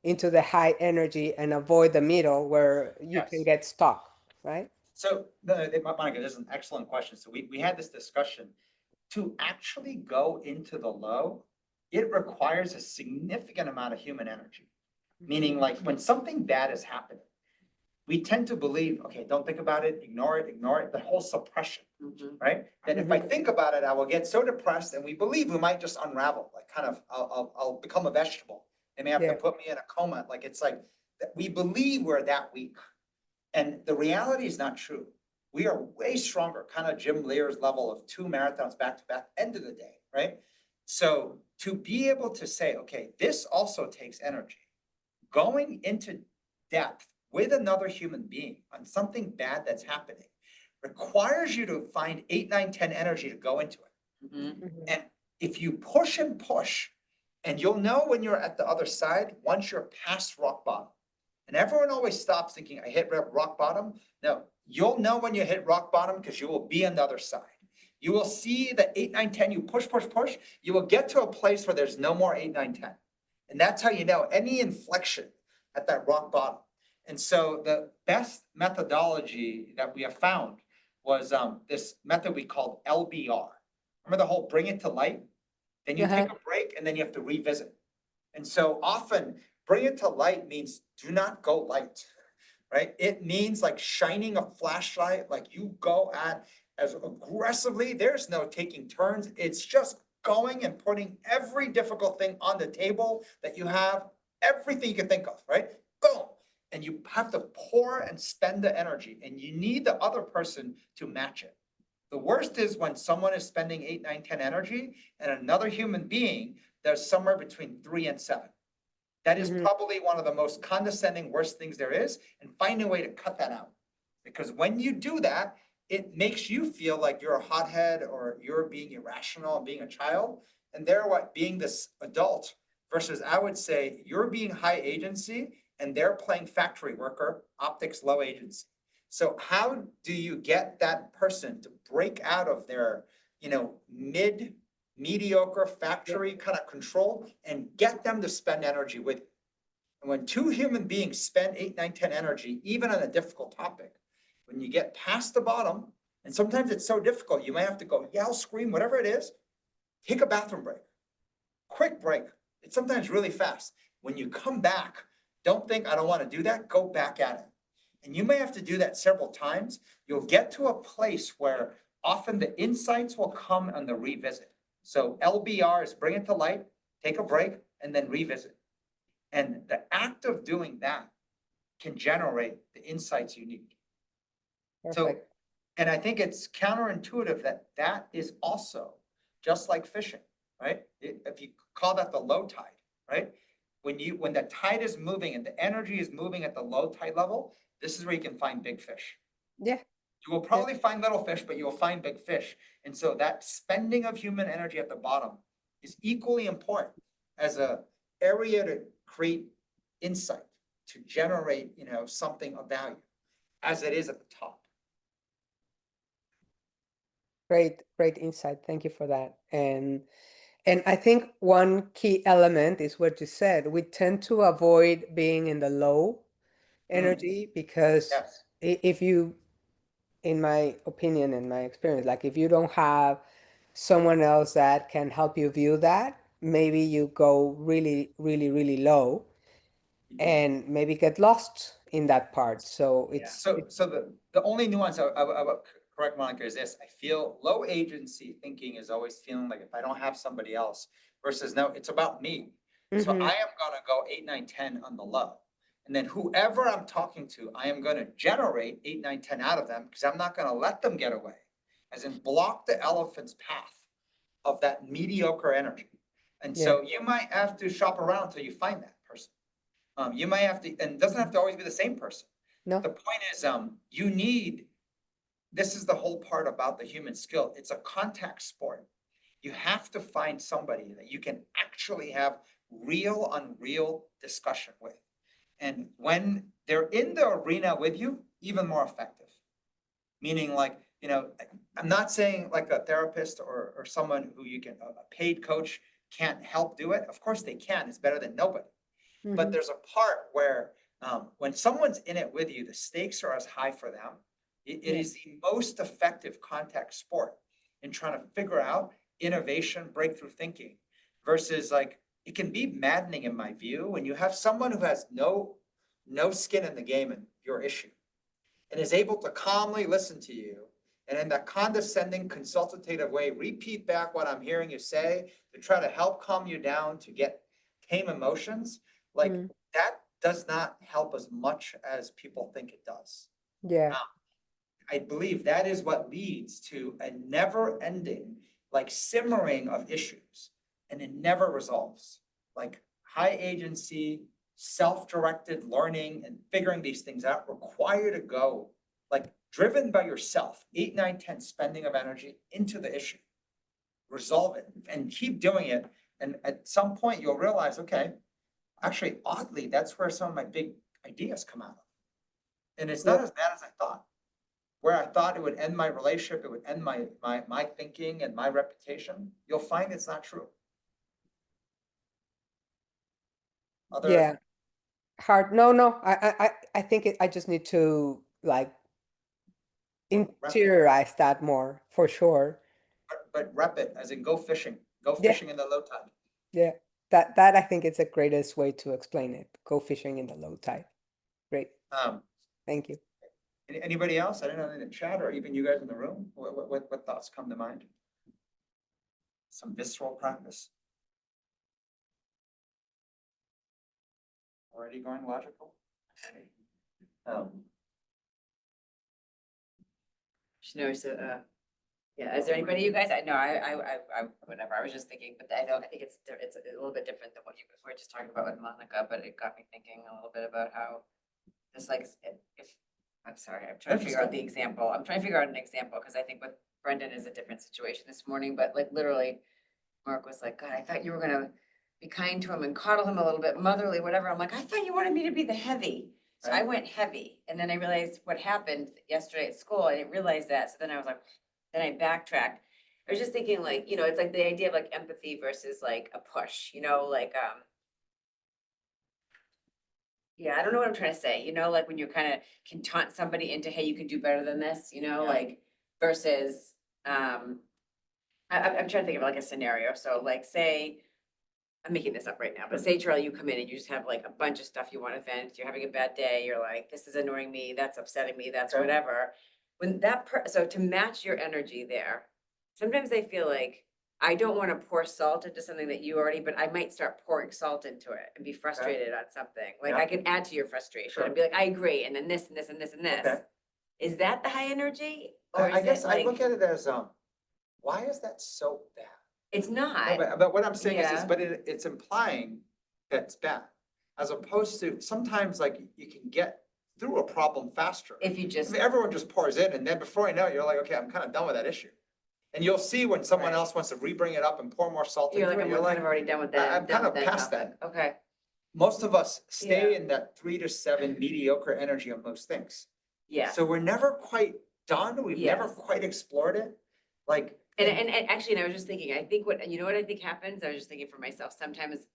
into the high energy and avoid the middle where you can Yes. get stuck, right? So, Monica, this is an excellent question. So we had this discussion. To actually go into the low, it requires a significant amount of human energy. Meaning like when something bad is happening, we tend to believe, okay, don't think about it, ignore it, the whole suppression, right? That if I think about it, I will get so depressed and we believe we might just unravel, like kind of, I'll become a vegetable. They may have to Yeah. put me in a coma. Like, it's like, that we believe we're that weak. And the reality is not true. We are way stronger, kind of Jim Lear's level of 2 marathons back to back, end of the day, right? So to be able to say, okay, this also takes energy. Going into depth with another human being on something bad that's happening requires you to find 8, 9, 10 energy to go into it. And if you push and push, and you'll know when you're at the other side, once you're past rock bottom. And everyone always stops thinking, I hit rock bottom. No, you'll know when you hit rock bottom because you will be on the other side. You will see that 8, 9, 10, you push, you will get to a place where there's no more 8, 9, 10. And that's how you know any inflection at that rock bottom. And so the best methodology that we have found was this method we called LBR. Remember the whole bring it to light? Then you take a break and then you have to revisit. And so often bring it to light means do not go light, right? It means like shining a flashlight, like you go at as aggressively, there's no taking turns. It's just going and putting every difficult thing on the table that you have, everything you can think of, right? Boom. And you have to pour and spend the energy and you need the other person to match it. The worst is when someone is spending 8, 9, 10 energy and another human being does somewhere between 3 and 7. That is probably one of the most condescending, worst things there is, and find a way to cut that out. Because when you do that, it makes you feel like you're a hothead or you're being irrational and being a child. And they're being this adult versus I would say you're being high agency and they're playing factory worker, optics low agency. So how do you get that person to break out of their, mediocre factory kind of control and get them to spend energy with you? And when 2 human beings spend 8, 9, 10 energy, even on a difficult topic, when you get past the bottom, and sometimes it's so difficult, you might have to go yell, scream, whatever it is, take a bathroom break, quick break. It's sometimes really fast. When you come back, don't think I don't want to do that, go back at it. And you may have to do that several times. You'll get to a place where often the insights will come on the revisit. So LBR is bring it to light, take a break, and then revisit. And the act of doing that can generate the insights you need. So, and I think it's counterintuitive that is also just like fishing, right? If you call that the low tide, right? When the tide is moving and the energy is moving at the low tide level, this is where you can find big fish. Yeah. You will probably find little fish, but you will find big fish. And so that spending of human energy at the bottom is equally important as an area to create insight, to generate, something of value, as it is at the top. Great insight. Thank you for that. And I think one key element is what you said. We tend to avoid being in the low energy because Yes. if you, in my opinion, in my experience, like if you don't have someone else that can help you view that, maybe you go really, really, really low and maybe get lost in that part. So it's So the only nuance I would correct, Monica, is this. I feel low agency thinking is always feeling like if I don't have somebody else versus no, it's about me. So I am gonna go 8, 9, 10 on the low. And then whoever I'm talking to, I am gonna generate 8, 9, 10 out of them because I'm not gonna let them get away. As in block the elephant's path of that mediocre energy. And so you might have to shop around until you find that person. You might have to, and it doesn't have to always be the same person. No. The point is, this is the whole part about the human skill. It's a contact sport. You have to find somebody that you can actually have real on real discussion with. And when they're in the arena with you, even more effective. Meaning like, I'm not saying like a therapist or someone who a paid coach can't help do it. Of course they can. It's better than nobody. But there's a part where when someone's in it with you, the stakes are as high for them. It is the most effective contact sport in trying to figure out innovation, breakthrough thinking versus like, it can be maddening in my view when you have someone who has no skin in the game in your issue and is able to calmly listen to you and in that condescending, consultative way, repeat back what I'm hearing you say to try to help calm you down, to tame emotions. Like that does not help as much as people think it does. Yeah. I believe that is what leads to a never-ending, like simmering of issues, and it never resolves. Like high agency, self-directed learning and figuring these things out require to go, like driven by yourself, 8, 9, 10 spending of energy into the issue, resolve it, and keep doing it. And at some point, you'll realize, okay, actually, oddly, that's where some of my big ideas come out of. And it's not as bad as I thought. Where I thought it would end my relationship, it would end my thinking and my reputation, you'll find it's not true. Yeah. Hard. No. I think I just need to like interiorize that more for sure. But rep it, as in go fishing Yeah. in the low tide. Yeah. That I think is the greatest way to explain it. Go fishing in the low tide. Great. Thank you. Anybody else? I don't know in the chat or even you guys in the room. What thoughts come to mind? Some visceral practice. Already going logical? Just noticed, yeah, is there anybody, you guys, I know, whatever, I was just thinking, but I think it's a little bit different than what you were just talking about with Monica, but it got me thinking a little bit about how this, like, I'm sorry, I'm trying to figure out the example. I'm trying to figure out an example, because I think with Brendan is a different situation this morning, but like literally, Mark was like, God, I thought you were gonna be kind to him and coddle him a little bit, motherly, whatever. I'm like, I thought you wanted me to be the heavy. So I went heavy, and then I realized what happened yesterday at school. I didn't realize that. So then I was like, then I backtracked. I was just thinking like, it's like the idea of like empathy versus like a push, like, yeah, I don't know what I'm trying to say, like when you kind of can taunt somebody into, hey, you can do better than this, like versus, I'm trying to think of like a scenario. So like, say, I'm making this up right now, but say, Charlie, you come in and you just have like a bunch of stuff you want to vent. You're having a bad day. You're like, this is annoying me. That's upsetting me. That's whatever. When so to match your energy there, sometimes I feel like I don't want to pour salt into something that you already, but I might start pouring salt into it and be frustrated on something. Like I can add to your frustration and be like, I agree. And then this and this and this and this. Okay. Is that the high energy? Or I is guess it I look like, at it as, why is that so bad? it's No, not. but what I'm saying is, Yeah. but it's implying that it's bad. As opposed to sometimes like you can get through a problem faster. If you I just, mean, everyone just pours in and then before you know it, you're like, okay, I'm kind of done with that issue. And you'll see when someone Right. else wants to re-bring it up and pour more salt you're into like, it, I'm you're kind like, of already done with that. I'm done kind with of past topic. that. Okay. Most of us stay Yeah. in that 3 to 7 mediocre energy on most things. Yeah. So we're never quite done. We've never Yes. quite explored it. Like, And actually, and I was just thinking, I think what I think happens, I was just thinking for myself, sometimes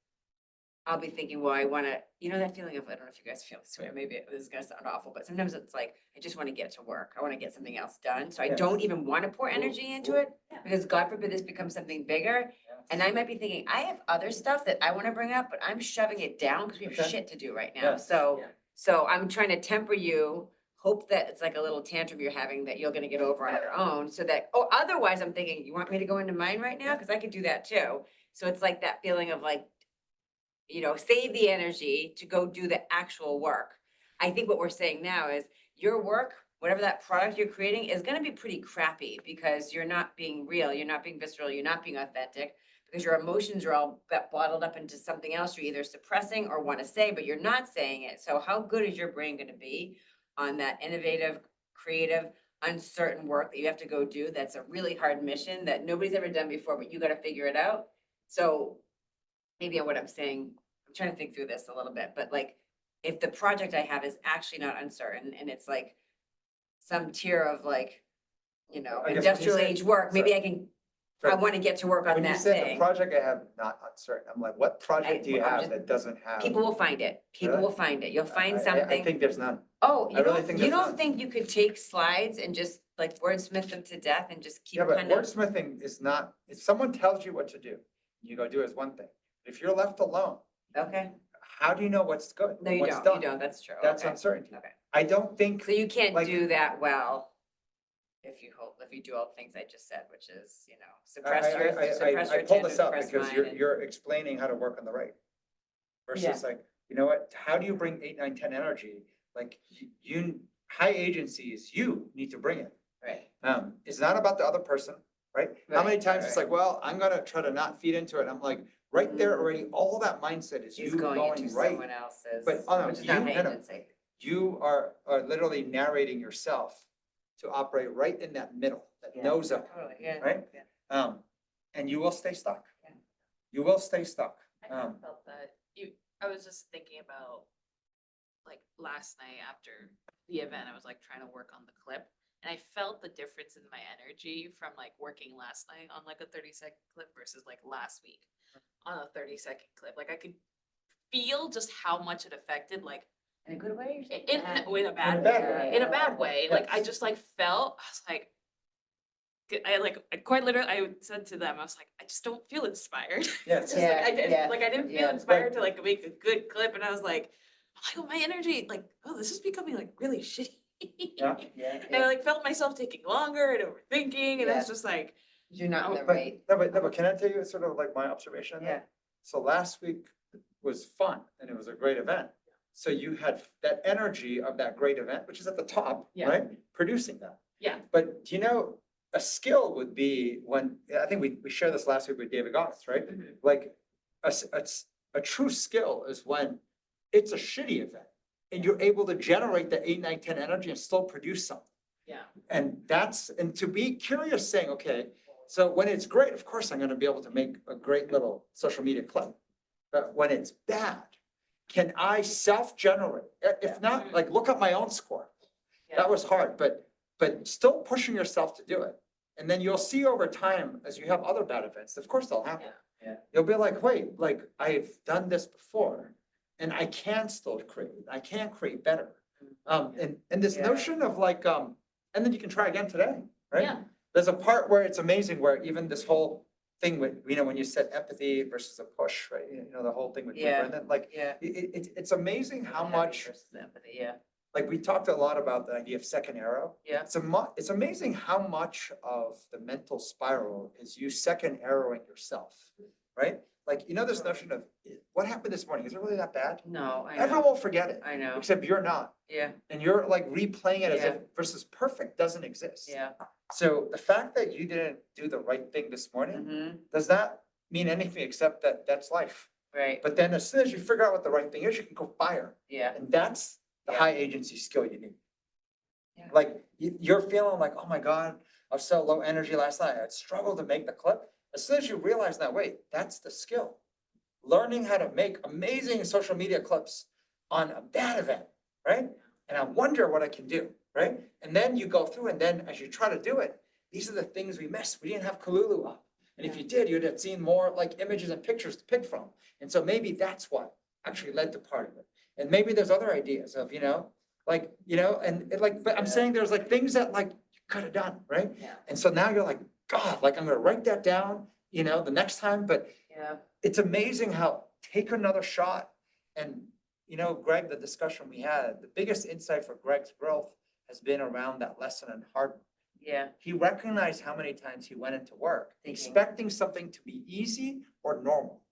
I'll be thinking, well, I want to, that feeling of, I don't know if you guys feel this way, maybe this is going to sound awful, but sometimes it's like, I just want to get to work. I want to get something else done. So I Yeah. don't even want to pour energy into it because God forbid this becomes something bigger. And I might be thinking, I have other stuff that I want to bring up, but I'm shoving it down because we have shit to do right now. Yeah. So I'm trying to temper you, hope that it's like a little tantrum you're having that you're gonna get over on your own, so that, otherwise I'm thinking, you want me to go into mine right now? Cause I could do that too. So it's like that feeling of like, save the energy to go do the actual work. I think what we're saying now is your work, whatever that product you're creating, is gonna be pretty crappy because you're not being real, you're not being visceral, you're not being authentic, because your emotions are all bottled up into something else you're either suppressing or want to say, but you're not saying it. So how good is your brain gonna be on that innovative, creative, uncertain work that you have to go do? That's a really hard mission that nobody's ever done before, but you got to figure it out. So maybe what I'm saying, I'm trying to think through this a little bit, but like, if the project I have is actually not uncertain and it's like some tier of like, I guess what industrial you said- age work, maybe I can I want to get to work on When you that said the thing. project I have not uncertain, I'm like, what project do you I'm have just- that doesn't have? People will find it. People Really? will find it. You'll find I something. think there's none. Oh, I you really don't, think you there's don't none. think you could take slides and just like wordsmith them to death and just keep Yeah, but kind of, wordsmithing is not, if someone tells you what to do, you go do it as one thing. If you're left alone, okay? how do you know what's good? No, and you what's don't, you done? don't, that's true. That's Okay. uncertainty. Okay. I don't think, So you can't like- do that well if you do all the things I just said, which is, you know, suppress your I pulled this attenders, up suppress because mine. you're explaining how to work on the right. Yeah. Versus like, you know what, how do you bring 8, 9, 10 energy? Like high agencies, you need to bring it. Right. It's not about the other person, right? How many Right, times right, it's like, well, I'm gonna try to not feed into it. I'm like, right there Mhm. already, all that mindset is He's you going going into right. someone else's, But, oh, no, which is not you- high no, no. agency. You are literally narrating yourself to operate right in that middle, that Yeah, nose up, Totally, yeah. right? yeah. And you will stay stuck. Yeah. You will stay stuck. I kind of felt that I was just thinking about like last night after the event, I was like trying to work on the clip. And I felt the difference in my energy from like working last night on like a 30-second clip versus like last week on a 30-second clip. Like I could feel just how much it affected like In a good way? or in bad? a bad bad way. way. In a bad way. Like I Yes. just like felt, I was like, I quite literally, I said to them, I was like, I just don't feel inspired. Yes. Just like I Yeah, didn't, yeah, like I didn't feel yeah. inspired to like make a good clip, and I was like, oh my energy, like, oh, this is becoming like really shitty. Yeah. Yeah, And I like felt myself taking longer and overthinking, and I was Yeah. just like, You're not in the But- right, No, but can I tell you sort of like my observation on yeah, that? So last week was fun and it was a great event. So you had that energy of that great event, which is at the top, Yeah. right? Producing that. yeah, But do you know, a skill would be when, I think we shared this last week with David Goss, right? Mhm. Like a true skill is when it's a shitty event and you're able to generate the 8, 9, 10 energy and still produce something. yeah, And to be curious, saying, okay, so when it's great, of course, I'm gonna be able to make a great little social media clip. But when it's bad, can I self-generate? If not, like, look up my own score. yeah. That was hard, but still pushing yourself to do it. And then you'll see over time, as you have other bad events, of course they'll happen. Yeah. You'll be like, wait, like, I've done this before and I can still create, I can create better. And this Yeah. notion of like, and then you can try again today, right? Yeah. There's a part where it's amazing where even this whole thing with, you know, when you said empathy versus a push, right? You know, the whole thing with Yeah. Brendan, like, yeah. it's amazing how Heavy much, versus empathy, yeah, like, we talked a lot about the idea of second arrow. yeah, It's amazing how much of the mental spiral is you second arrowing yourself, right? Like, you know, this notion of what happened this morning, is it really that bad? no, I Everyone know, will forget it, I know, except you're not. yeah, And you're like replaying it as if Yeah. versus perfect doesn't exist. yeah. So the fact that you didn't do the right thing this morning Mm-hmm, does not mean anything except that that's life. right, But then as soon as you figure out what the right thing is, you can go fire. yeah, And that's the Yeah. high agency skill you need. Yeah. Like you're feeling like, oh my God, I was so low energy last night. I struggled to make the clip. As soon as you realize that, wait, that's the skill. Learning how to make amazing social media clips on a bad event, right? And I wonder what I can do, right? And then you go through and then as you try to do it, these are the things we missed. We didn't have Kalulu up. And if you did, you'd have seen more like images and pictures to pick from. And so maybe that's what actually led to part of it. And maybe there's other ideas of, like, and like, but I'm saying there's like things that like you could have done, right? yeah, And so now you're like, God, like I'm gonna write that down, the next time, but yeah, it's amazing how take another shot. And, Greg, the discussion we had, the biggest insight for Greg's growth has been around that lesson in hard. yeah, He recognized how many times he went into work Thinking. expecting something to be easy or normal.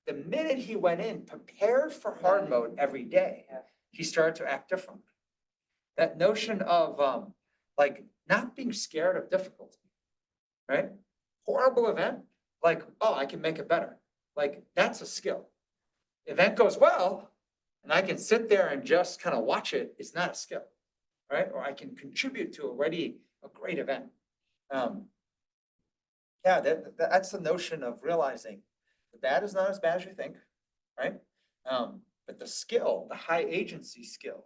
The minute he went in prepared for hard mode every day, Yeah. he started to act differently. That notion of like not being scared of difficulty, right? Horrible event, like, oh, I can make it better. Like, that's a skill. Event goes well, and I can sit there and just kind of watch it, it's not a skill, right? Or I can contribute to already a great event. Yeah, that's the notion of realizing the bad is not as bad as you think, right? But the skill, the high agency skill,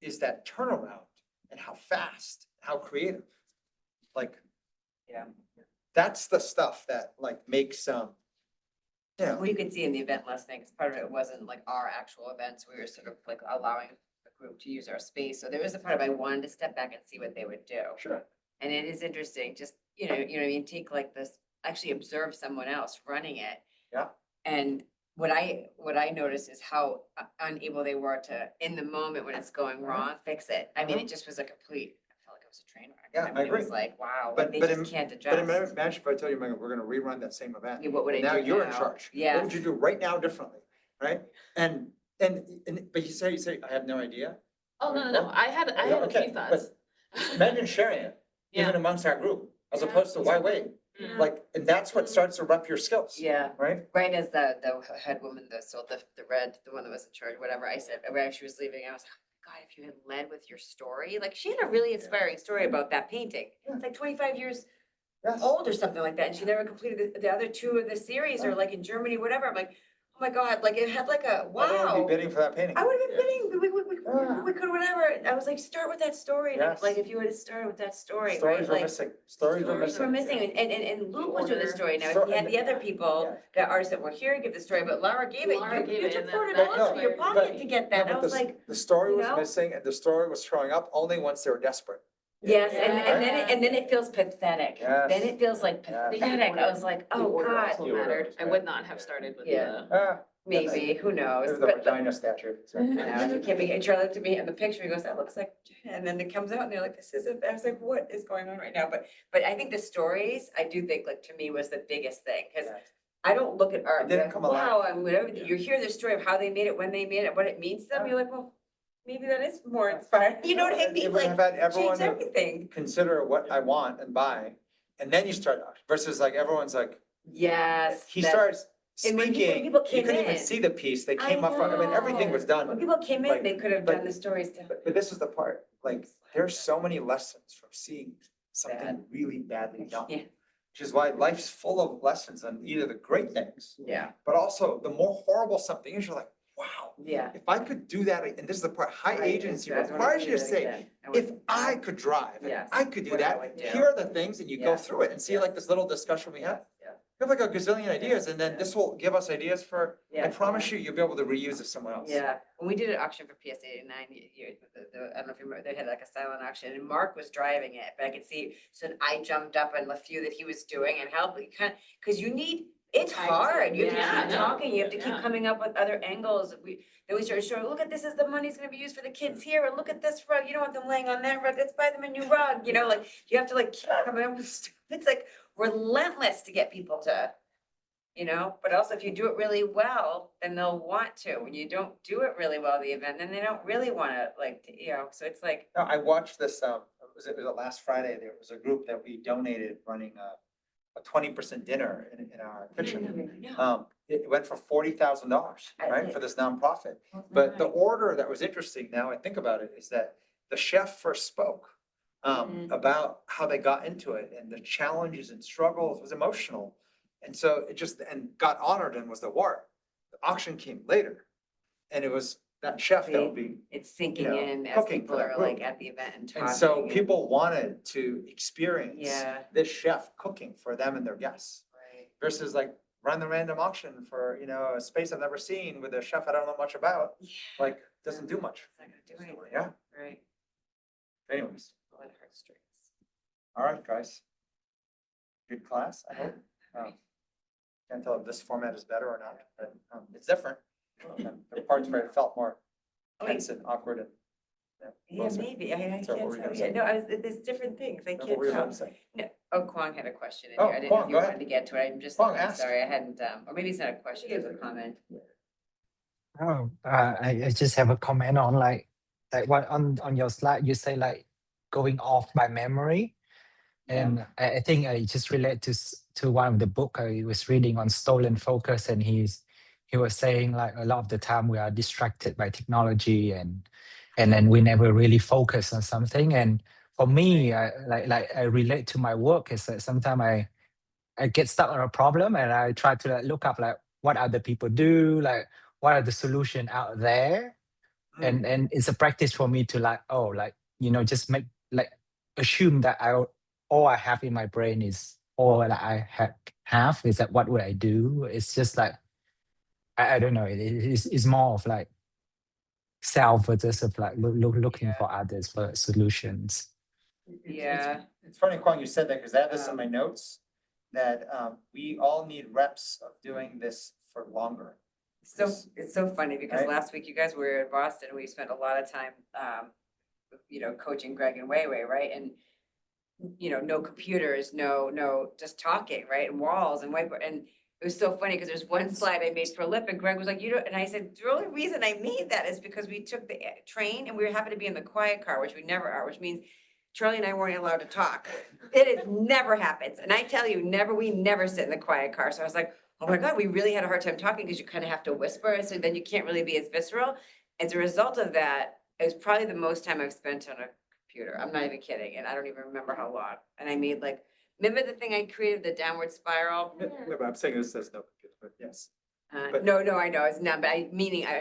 is that turnaround and how fast, how creative. Like, yeah. that's the stuff that like makes, Well, you could see in the event last night, 'cause part of it wasn't like our actual events, we were sort of like allowing the group to use our space, so there was a part of I wanted to step back and see what they would do. sure. And it is interesting, just, you know what I mean, take like this, actually observe someone else running it. Yeah. And what I noticed is how unable they were to, in the moment when it's going wrong, fix it. I mean, it just was a complete, I felt like it was a train wreck. Yeah, I mean, It was agree. like, wow, But- like they but just can't But adjust. imagine if I told you, Megan, we're gonna rerun that same event. Yeah, what would I And now do you're in now? charge. What Yes. would you do right now differently, right? And, but you say, I have no idea. Oh, no. I had a Okay, few thoughts. Imagine sharing it, even Yeah. amongst our group, as Yeah. opposed to why wait? Mm. Like, and that's what starts to rep your skills, Yeah. right? Right as the head woman, the red, the one that was in charge, whatever, I said, when she was leaving, I was like, God, if you had led with your story, like she had a really inspiring story about that painting. It's like 25 years Yes. old or something like that, and she never completed the other two of the series, or like in Germany, whatever. I'm like, oh my God, like it had like a, Everyone would wow. be bidding for that painting. I would have been bidding, Yeah. we could, whatever. I was like, start with that story, and Yes. like if you would have started with that story, right, Stories were like. missing, stories were Stories were missing. missing, and Luke was doing the Order. story now, So- he had the other people, the artists that were here give the story, but Laura gave it, Laura gave you it, took and then $40 that- out of your no, pocket to get No, that, but I was like, the story you was know? missing, and the story was showing up only once they were desperate. yes, Yeah. and then it feels pathetic, Yes. then it feels like Yes. pathetic, I was like, oh order God, also mattered. I would not have started with Yeah. the. maybe, who knows, There's the but. vagina statue. so. You know, you can't be, Charlie looked at me in the picture, he goes, that looks like, vagina," and then it comes out and they're like, this isn't, I was like, what is going on right now? But I think the stories, I do think like to me was the biggest thing, cause Yes. I don't look at art, It and be didn't like, come alive. wow, and whatever, you hear the story of how they made it, when they made it, what it means to them, Yeah. you're like, well, maybe that is more inspiring, you know what I It mean, would like, have had everyone change to everything. consider what I want and buy, and then you start out, versus like everyone's like, Yes. he that- starts And when speaking, people you came couldn't even in- see the piece, they I came up front, I mean, everything was know. When done. people came in, like, they could have but- done the stories to. But this is the part, like, there's so many lessons from seeing something Bad. really badly done. Yeah. Which is why life's full of lessons on either the great things, Yeah, but also the more horrible something is, you're like, wow, yeah. if I could do that, and this is the part, high Right, agency that's what I requires you to did say, again. if I could drive, and Yes. I could do What I that, would do. here are the things, and you go Yeah. through it and see like this little discussion we have. Yeah. You have like a gazillion ideas, and then Yeah. this will give us ideas for, I Yeah. promise you, you'll be able to reuse it somewhere else. Yeah, when we did an auction for PS 89, I don't know if you remember, they had like a silent auction and Mark was driving it, but I could see, so I jumped up on the few that he was doing and helped, cause you need, it's Time to- hard, you have yeah, to I keep know. talking, you have to keep Yeah. coming up with other angles. Then we started showing, look at this, is the money's gonna be used for the kids here, and look at this rug, you don't want them laying on that rug, let's buy them a new rug, you know, like, you have to like keep coming up with stuff, it's like relentless to get people to, you know, but also if you do it really well, then they'll want to. When you don't do it really well, the event, then they don't really wanna like, you know, so it's like, No, I watched this, was it last Friday, there was a group that we donated running a 20% dinner in our kitchen. no. It went for $40,000, I right, think- for this nonprofit. But the order that was interesting, now I think about it, is that the chef first spoke about how they got into it and the challenges and struggles, it was emotional. And so it just, and got honored and was the award. The auction came later. And it was that chef that would be, It's sinking know, in as cooking people for that are like group. at the event and talking. and so and- people wanted to experience Yeah. this chef cooking for them and their guests. Right. Versus like run the random auction for, a space I've never seen with a chef I don't know much about, Yeah. like, doesn't do much. It's not gonna do anything. Yeah, Right. anyways, Blood heartstrings. all right, guys. Good class, I hope. Can't tell if this format is better or not, but it's different. The parts where it felt more Oh, wait. tense and awkward and. Yeah, maybe, I can't Sorry, what were you tell, gonna yeah, say? no, there's different things, I What can't were you tell. about to say? No, oh, Kwong had a question in Oh, here, I didn't know Kwong, if you go ahead. wanted to get to it, I'm just, Kwong, I'm ask. sorry, I hadn't, or maybe it's not a question, it's a comment. Oh, I just have a comment on like what on your slide you say like going off by memory, and I think I just relate to one of the book I was reading on stolen focus, and he was saying like a lot of the time we are distracted by technology and then we never really focus on something. And for me, I relate to my work is that sometimes I get stuck on a problem and I try to like look up like what other people do, like what are the solution out there. And it's a practice for me to like just make like assume that all I have in my brain is or like have, is that what would I do? It's just like, I don't know. It's more of like self versus of like looking for others for solutions. Yeah. It's funny, Kwang, you said that, because I have this in my notes, that, we all need reps of doing this for longer. So it's so funny because Right. last week you guys were in Boston. We spent a lot of time, coaching Greg and Weiwei, right? And, no computers, no, just talking, right? And walls and whiteboard. And it was so funny because there's one slide I made for Lip and Greg was like, and I said, the only reason I made that is because we took the train and we happened to be in the quiet car, which we never are, which means Charlie and I weren't allowed to talk. Never happens. And I tell you, we never sit in the quiet car. So I was like, oh my God, we really had a hard time talking because you kind of have to whisper. So then you can't really be as visceral. As a result of that, it was probably the most time I've spent on a computer. I'm not even kidding. And I don't even remember how long. And I made remember the thing I created, the downward spiral? Yeah, but I'm saying this says no computer, but yes. But- No, I know, it's not, but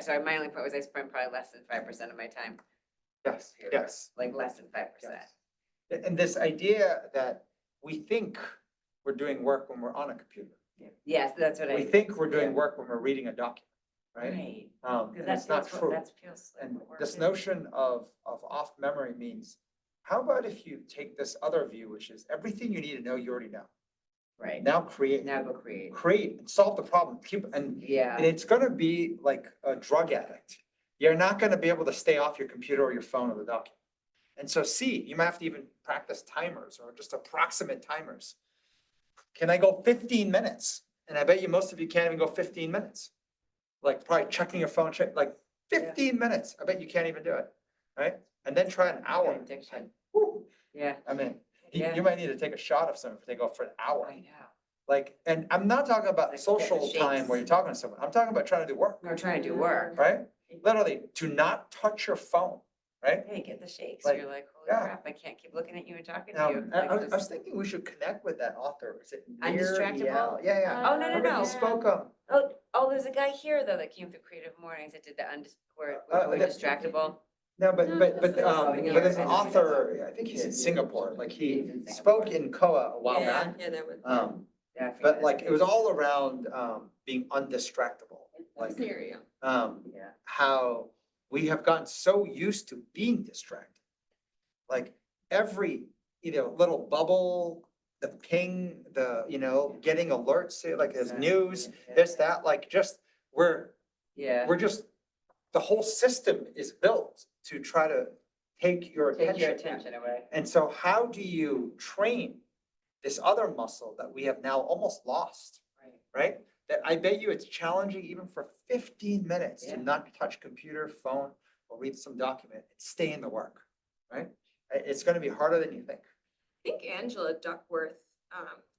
sorry, my only point was I spent probably less than 5% of my time. Yes, yes. Like less than 5%. Yes. And this idea that we think we're doing work when we're on a computer. Yes, that's what We think we're doing work when we're reading a document, right? Right. And that's not true. That feels like And what work this is. notion of off memory means, how about if you take this other view, which is everything you need to know, you already know. Right, Now create. now go create. Create and solve the problem. And Yeah, it's gonna be like a drug addict. You're not gonna be able to stay off your computer or your phone or the document. And so you might have to even practice timers or just approximate timers. Can I go 15 minutes? And I bet you most of you can't even go 15 minutes. Like probably checking your phone, like 15 minutes. I bet you can't even do it, right? And then try an hour. addiction. Whew. Yeah, I mean, Yeah. you might need to take a shot of something if they go for an hour. I know. Like, and I'm not talking about Like social getting the time shakes. where you're talking to someone. I'm talking about trying to do work, We're trying to do work. right? Literally, do not touch your phone, right? Hey, get the shakes. Like, You're like, holy yeah. crap, I can't keep looking at you and talking to Now, you. I was thinking we should connect with that author. Is it Nir Undistractable? Eyal? Yeah. Oh, no, Remember he spoke, there's a guy here though that came through Creative Mornings that did the where Oh, we're that- distractible. no, but Yeah. there's an author, I think he's in Singapore, like he spoke in Koa a while back. Yeah, that was. Yeah, I forget But his like, name. it was all around, being undistractable. That's Like, an area. Yeah. how we have gotten so used to being distracted. Like every, little bubble, the ping, getting alerts, like there's news, this, that, like just, we're just, the whole system is built to try to take your Take your attention. attention away. And so how do you train this other muscle that we have now almost lost, right? That I bet you it's challenging even for 15 minutes Yeah. to not touch computer, phone, or read some document and stay in the work, right? It's gonna be harder than you think. I think Angela Duckworth,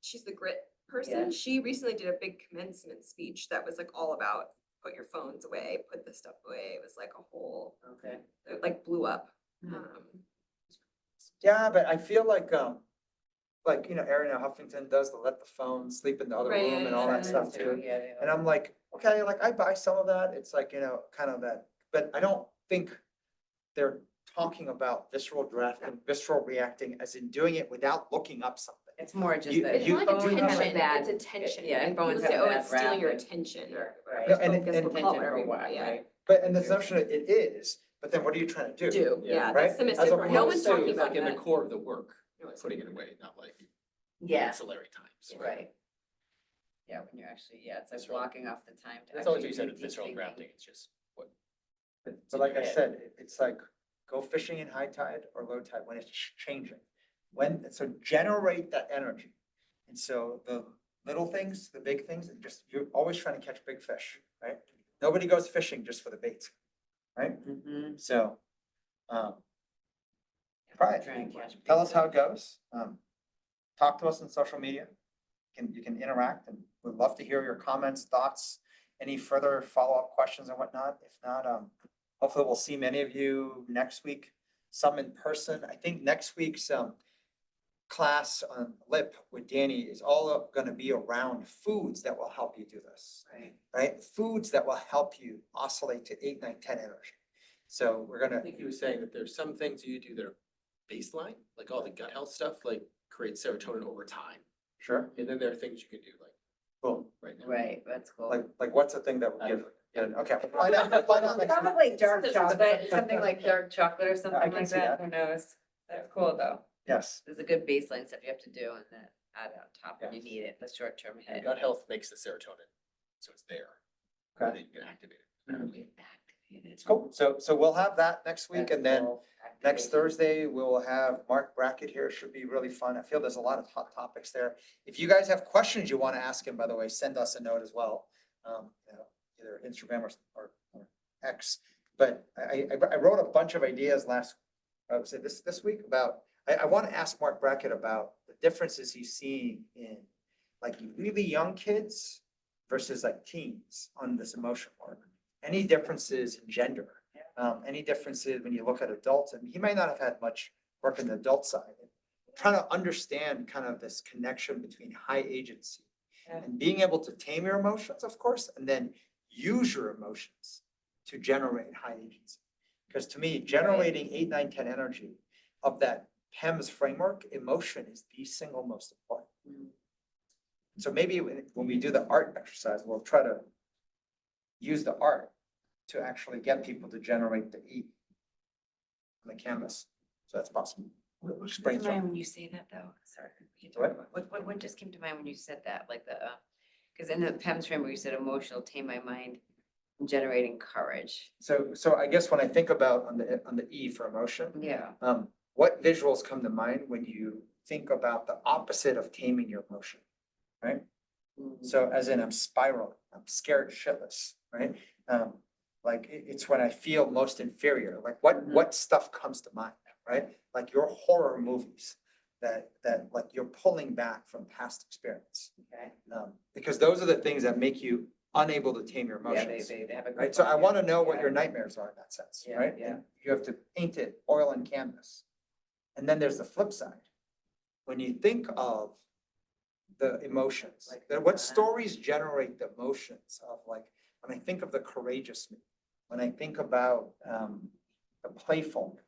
she's the grit person. Yeah. She recently did a big commencement speech that was like all about put your phones away, put this stuff away. It was like a whole, Okay. it like blew up. Yeah, but I feel like, Ariana Huffington does the let the phone sleep in the other Right, room and all that stuff too. Yeah. And I'm like, okay, like I buy some of that. It's like, kind of that, but I don't think they're talking about visceral drafting, visceral reacting as in doing it without looking up something. It's more just You- that. It's more like do have a attention, bad- it's attention. yeah, Like, phones people say, have a oh, bad it's stealing your rap, but- attention or. Right. No, and- focus, and- we'll call it whatever you want, yeah. But and this notion that it is, but then what are you trying to do? Do, yeah, Right? that's the As mistake. No one's opposed to, talking like, about Like in the that. core of the work, No one's putting it talking away, not like Yeah, ancillary times. right. Yeah, when you're actually, it's like Visceral. blocking off the time to That's always actually what you said, do with deep visceral thinking. drafting, it's just what. But like I said, it's like go fishing in high tide or low tide when it's changing. So generate that energy. And so the little things, the big things, and just, you're always trying to catch big fish, right? Nobody goes fishing just for the bait, right? Mhm. So, try Try and it. catch Tell big us how it goes. Talk to us on social media. You can interact, and we'd love to hear your comments, thoughts, any further follow-up questions and whatnot. If not, hopefully we'll see many of you next week, some in person. I think next week's class on LIP with Danny is all gonna be around foods that will help you do this, right? Foods that will help you oscillate to 8, 9, 10 energy. So we're I gonna, think he was saying that there's some things you do that are baseline, like all the gut health stuff, like create serotonin over time. Sure. And then there are things you can do like Cool. right now. Right, that's cool. Like what's the thing that would give, yeah, okay. Find out next week. Probably dark chocolate, something like dark chocolate or I something can like see that, that. who knows? That's cool, though. Yes, There's a good baseline stuff you have to do and then add on top when you Yes. need it, the short term And hit. gut health makes the serotonin, so it's there. And okay, then you can activate it. Activated. cool. So we'll have that next week, That's and then cool. next Activation. Thursday, we'll have Marc Brackett here. Should be really fun. I feel there's a lot of hot topics there. If you guys have questions you want to ask him, by the way, send us a note as well. Either Instagram or X. But I wrote a bunch of ideas I would say this week about, I want to ask Marc Brackett about the differences he's seeing in like really young kids versus like teens on this emotion work. Any differences in gender? Any differences when you look at adults? And he may not have had much work in the adult side. Trying to understand kind of this connection between high agency and being able to tame your emotions, of course, and then use your emotions to generate high agency. Because to me, generating 8, 9, 10 energy of that PEMS framework, emotion is the single most important. So maybe when we do the art exercise, we'll try to use the art to actually get people to generate the E on the canvas. So that's possible. What Just came to mind brainstorm. when you say that, though? Sorry. we can talk What? about- What just came to mind when you said that, like because in the PEMS framework, you said emotional, tame my mind, and generating courage. So I guess when I think about on the E for emotion, Yeah. what visuals come to mind when you think about the opposite of taming your emotion, right? So as in I'm spiraling, I'm scared shitless, right? Like it's when I feel most inferior, like what stuff comes to mind, right? Like your horror movies that like you're pulling back from past experience. Okay. Because those are the things that make you unable to tame your Yeah, emotions. they have a good Right, so I one, want to yeah. know what Yeah. your nightmares are in that sense, Yeah, right? yeah. And you have to paint it oil and canvas. And then there's the flip side. When you think of the emotions, Like, what stories generate the emotions of like, when I think of the courageous me, when I think about the playful,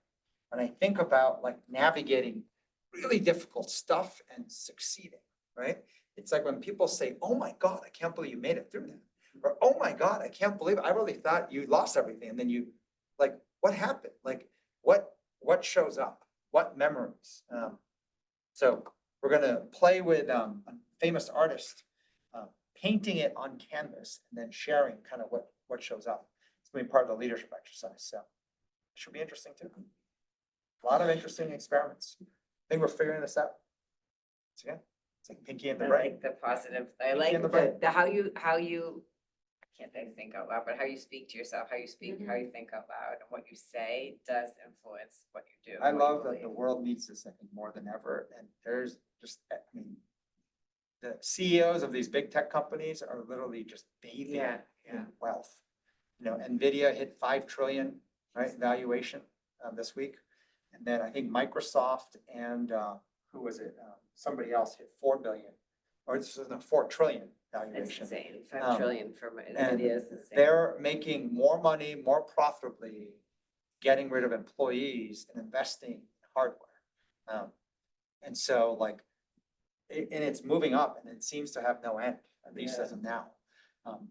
when I think about like navigating really difficult stuff and succeeding, right? It's like when people say, oh my God, I can't believe you made it through that. Or, oh my God, I can't believe, I really thought you lost everything. And then you, like, what happened? Like, what shows up? What memories? So we're gonna play with a famous artist, painting it on canvas and then sharing kind of what shows up. It's gonna be part of the leadership exercise, so it should be interesting too. A lot of interesting experiments. I think we're figuring this out. So yeah, it's like Pinky and the I Brain. like the positive, I Pinky like and the brain. the how you, I can't say think out loud, but how you speak to yourself, how you speak, how you think out loud, and what you say does influence what you do. I what you love that the believe. world needs this, I think, more than ever, and there's just, I mean, the CEOs of these big tech companies are literally just bathing Yeah, in yeah. wealth. You know, NVIDIA hit 5 trillion, right, valuation this week. And then I think Microsoft and who was it? Somebody else hit 4 billion, or this is a 4 trillion It's valuation. insane, Um, 5 trillion for and Nvidia is insane. They're making more money, more profitably, getting rid of employees and investing in hardware. And so like, and it's moving up and it seems to have no end, at least as of now.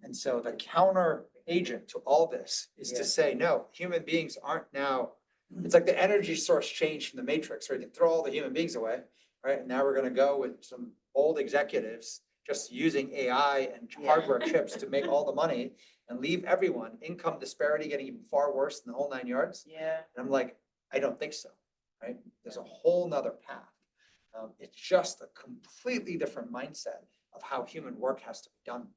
And so the counter agent to all this is Yeah. to say, no, human beings aren't now, it's like the energy source changed from the matrix, right? You throw all the human beings away, right? And now we're gonna go with some old executives just using AI and Yeah. hardware chips to make all the money and leave everyone, income disparity getting even far worse than the whole 9 yards. Yeah. And I'm like, I don't think so, right? There's a whole nother path. It's just a completely different mindset of how human work has to be done.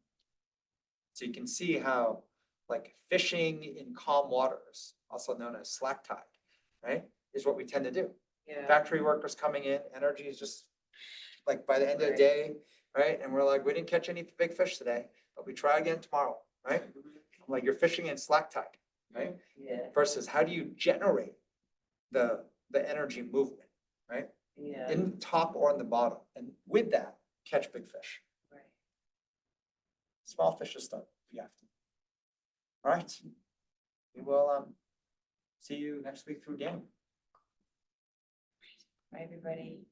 So you can see how like fishing in calm waters, also known as slack tide, right? Is what we tend to do. Yeah. Factory workers coming in, energy is just like by the end of the Right. day, right? And we're like, we didn't catch any big fish today, but we try again tomorrow, right? I'm like, you're fishing in slack tide, right? Yeah, Versus how do you generate the energy movement, right? yeah. In the top or in the bottom, and with that, catch big fish. Right. Small fishes start if you have to. All right. We will see you next week through game. Bye, everybody.